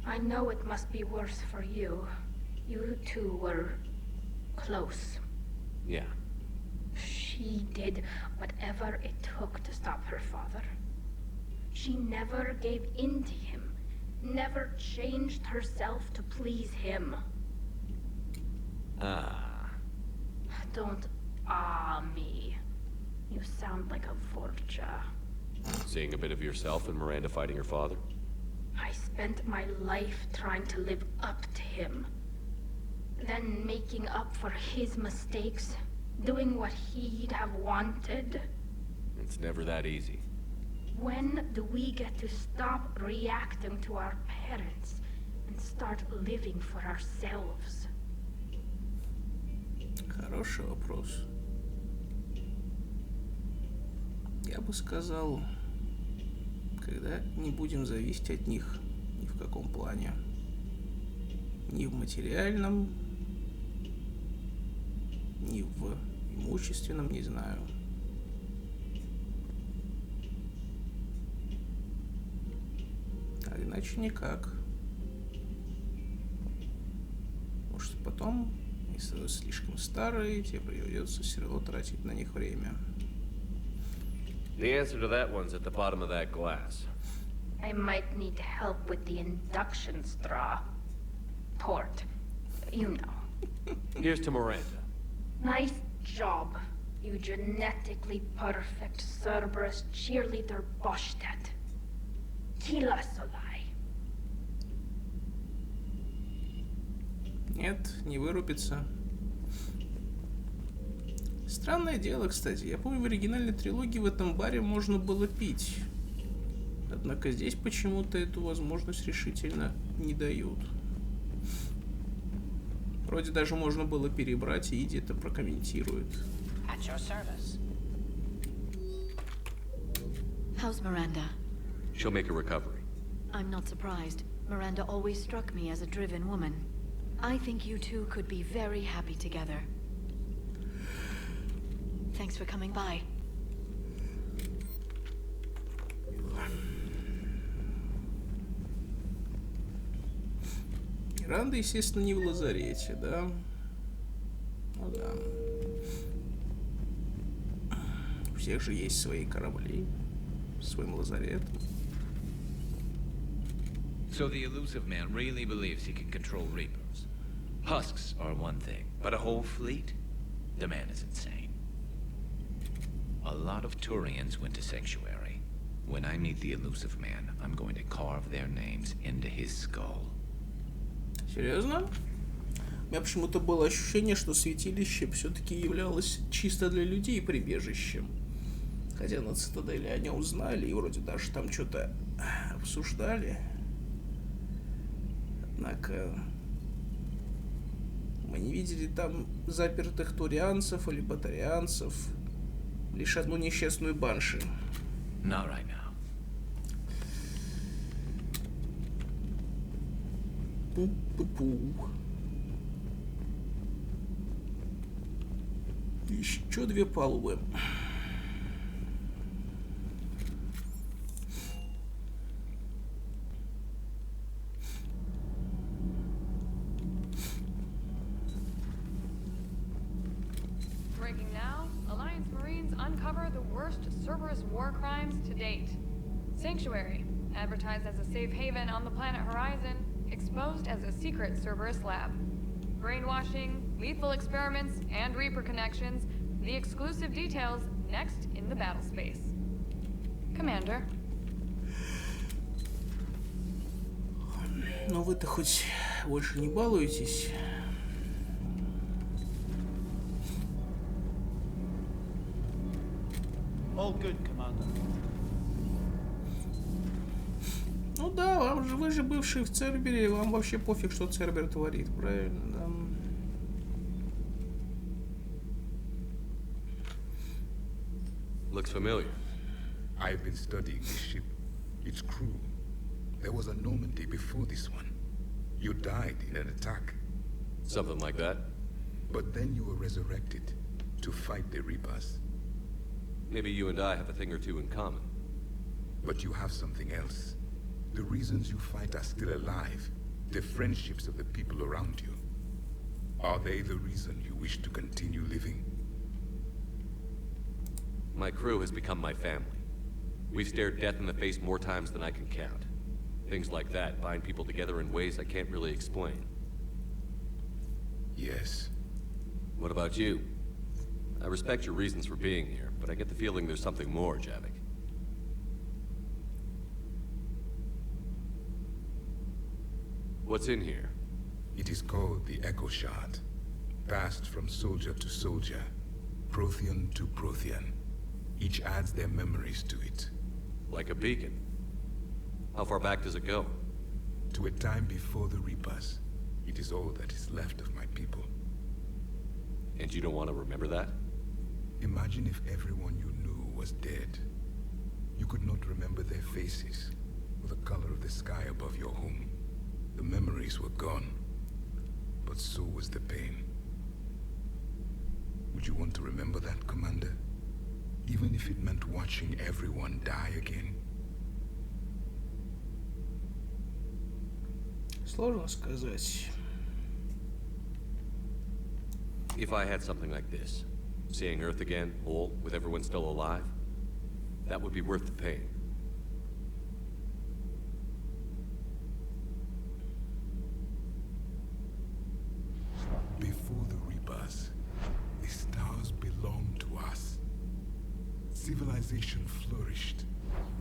Speaker 21: I know it must be worse for you. You two were close.
Speaker 11: Yeah.
Speaker 21: She did whatever it took to stop her father. She never gave in to him, never changed herself to please him.
Speaker 11: Ah.
Speaker 21: Don't me. You sound like a Vorcha.
Speaker 11: Seeing a bit of yourself in Miranda fighting her father?
Speaker 21: I spent my life trying to live up to him. Then making up for his mistakes, doing what he'd have wanted.
Speaker 11: It's never that easy.
Speaker 21: When do we get to stop reacting to our parents and start living for ourselves?
Speaker 1: Хороший вопрос. Я бы сказал, когда не будем зависеть от них ни в каком плане. Ни в материальном, ни в имущественном, не знаю. А иначе никак. потом они становятся слишком старые, тебе придется все равно тратить на них время.
Speaker 11: The answer to that one's at the bottom of that glass.
Speaker 21: I might need help with the induction straw. Port. You know.
Speaker 11: Here's to Miranda.
Speaker 21: Nice job, you genetically perfect Cerberus cheerleader Boschtet. Kila Solai.
Speaker 1: Нет, не вырубится. Странное дело, кстати. Я помню, в оригинальной трилогии в этом баре можно было пить. Однако здесь почему-то эту возможность решительно не дают. Вроде даже можно было перебрать, и Иди это прокомментирует.
Speaker 2: At your service.
Speaker 5: How's Miranda?
Speaker 11: She'll make a recovery.
Speaker 5: I'm not surprised. Miranda always struck me as a driven woman. I think you two could be very happy together. Thanks for coming by.
Speaker 1: Миранда, естественно, не в лазарете, да? Ну да. У всех же есть свои корабли, своим лазаретом.
Speaker 18: So the elusive man really believes he can control Reapers. Husks are one thing, but a whole fleet? The man is insane. A lot of Turians went to Sanctuary. When I meet the elusive man, I'm going to carve their names into his skull.
Speaker 1: Серьезно? У меня почему-то было ощущение, что святилище все-таки являлось чисто для людей прибежищем. Хотя на Цитадели они узнали и вроде даже там что-то обсуждали. Однако мы не видели там запертых турианцев или батарианцев. Лишь одну несчастную банши.
Speaker 18: Not right now.
Speaker 1: Пу-пу-пу. Еще две палубы.
Speaker 19: Breaking now, Alliance Marines uncover the worst Cerberus war crimes to date. Sanctuary, advertised as a safe haven on the planet Horizon, exposed as a secret Cerberus lab. Brainwashing, lethal experiments, and Reaper connections, the exclusive details next in the battle space. Commander.
Speaker 1: Но вы-то хоть больше не балуетесь.
Speaker 20: All good, Commander.
Speaker 1: Ну да, вам же, вы же бывший в Цербере, вам вообще пофиг, что Цербер творит, правильно? Да.
Speaker 11: Looks familiar.
Speaker 22: I've been studying this ship. Its crew. There was a Normandy before this one. You died in an attack.
Speaker 11: Something like that.
Speaker 22: But then you were resurrected to fight the Reapers.
Speaker 11: Maybe you and I have a thing or two in common.
Speaker 22: But you have something else. The reasons you fight are still alive. The friendships of the people around you. Are they the reason you wish to continue living?
Speaker 11: My crew has become my family. We've stared death in the face more times than I can count. Things like that bind people together in ways I can't really explain.
Speaker 22: Yes.
Speaker 11: What about you? I respect your reasons for being here, but I get the feeling there's something more, Javik. What's in here?
Speaker 22: It is called the Echo Shard. Passed from soldier to soldier. Prothean to Prothean. Each adds their memories to it.
Speaker 11: Like a beacon. How far back does it go?
Speaker 22: To a time before the Reapers. It is all that is left of my people.
Speaker 11: And you don't want to remember that?
Speaker 22: Imagine if everyone you knew was dead. You could not remember their faces, or the color of the sky above your home. The memories were gone, but so was the pain. Would you want to remember that, Commander? Even if it meant watching everyone die again?
Speaker 1: Сложно сказать.
Speaker 11: If I had something like this, seeing Earth again, whole, with everyone still alive, that would be worth the pain.
Speaker 22: Before the Reapers, the stars belonged to us. Civilization flourished.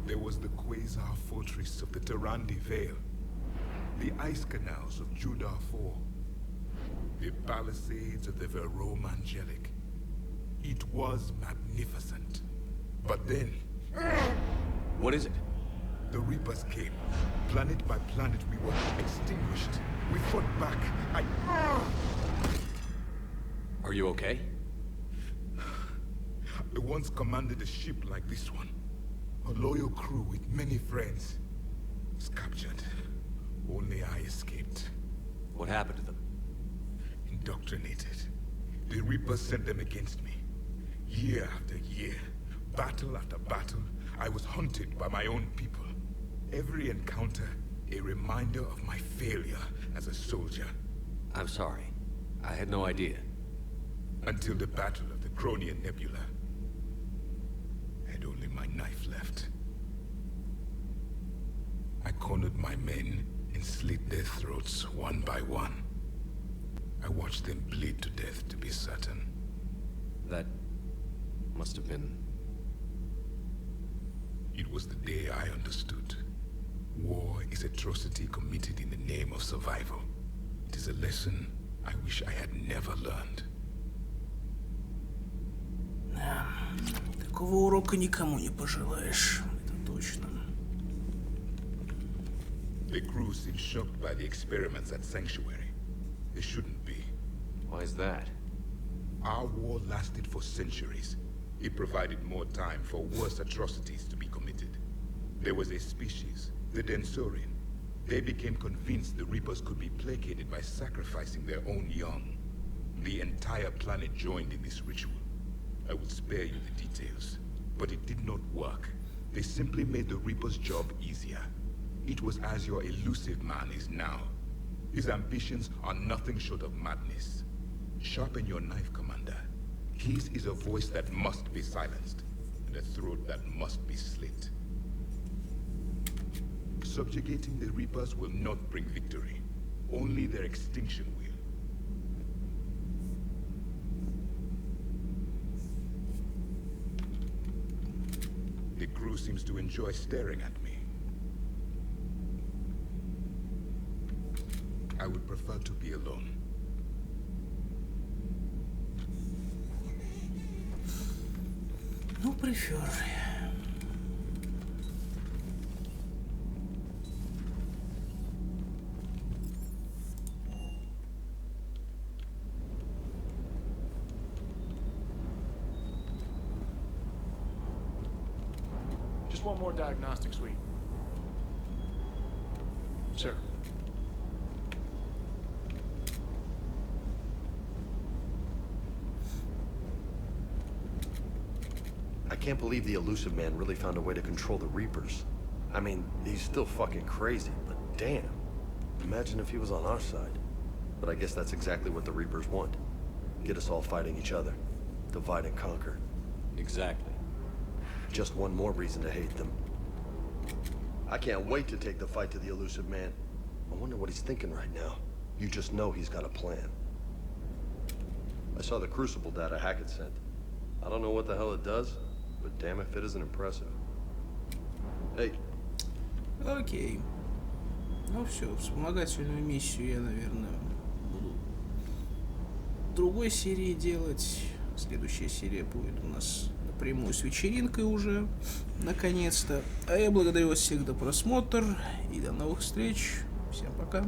Speaker 22: There was the Quasar Fortress of the Tarandi Vale, the ice canals of Judah IV, the palisades of the Verome Angelic. It was magnificent. But then...
Speaker 11: What is it?
Speaker 22: The Reapers came. Planet by planet, we were extinguished. We fought back.
Speaker 11: Are you okay?
Speaker 22: I once commanded a ship like this one. A loyal crew with many friends. Was captured. Only I escaped.
Speaker 11: What happened to them?
Speaker 22: Indoctrinated. The Reapers sent them against me. Year after year, battle after battle, I was hunted by my own people. Every encounter, a reminder of my failure as a soldier.
Speaker 11: I'm sorry. I had no idea.
Speaker 22: Until the Battle of the Cronian Nebula. I had only my knife left. I cornered my men and slit their throats one by one. I watched them bleed to death, to be certain.
Speaker 11: That must have been...
Speaker 22: It was the day I understood. War is atrocity committed in the name of survival. It is a lesson I wish I had never learned.
Speaker 1: Да. Такого урока никому не пожелаешь. Это точно.
Speaker 22: The crew seemed shocked by the experiments at Sanctuary. They shouldn't be.
Speaker 11: Why is that?
Speaker 22: Our war lasted for centuries. It provided more time for worse atrocities to be committed. There was a species, the Densorian. They became convinced the Reapers could be placated by sacrificing their own young. The entire planet joined in this ritual. I would spare you the details, but it did not work. They simply made the Reaper's job easier. It was as your elusive man is now. His ambitions are nothing short of madness. Sharpen your knife, Commander. His is a voice that must be silenced, and a throat that must be slit. Subjugating the Reapers will not bring victory. Only their extinction will. The crew seems to enjoy staring at me. I would prefer to be alone.
Speaker 1: Ну, prefer.
Speaker 3: Just one more diagnostic suite. Sir.
Speaker 12: I can't believe the elusive man really found a way to control the Reapers. I mean, he's still fucking crazy, but damn. Imagine if he was on our side. But I guess that's exactly what the Reapers want. Get us all fighting each other. Divide and conquer.
Speaker 11: Exactly.
Speaker 12: Just one more reason to hate them. I can't wait to take the fight to the elusive man. I wonder what he's thinking right now. You just know he's got a plan. I saw the Crucible data Hackett sent. I don't know what the hell it does, but damn if it isn't impressive. Hey.
Speaker 1: Окей. Ну все, вспомогательную миссию я, наверное, буду в другой серии делать. Следующая серия будет у нас напрямую с вечеринкой уже, наконец-то. А я благодарю вас всех за просмотр и до новых встреч. Всем пока.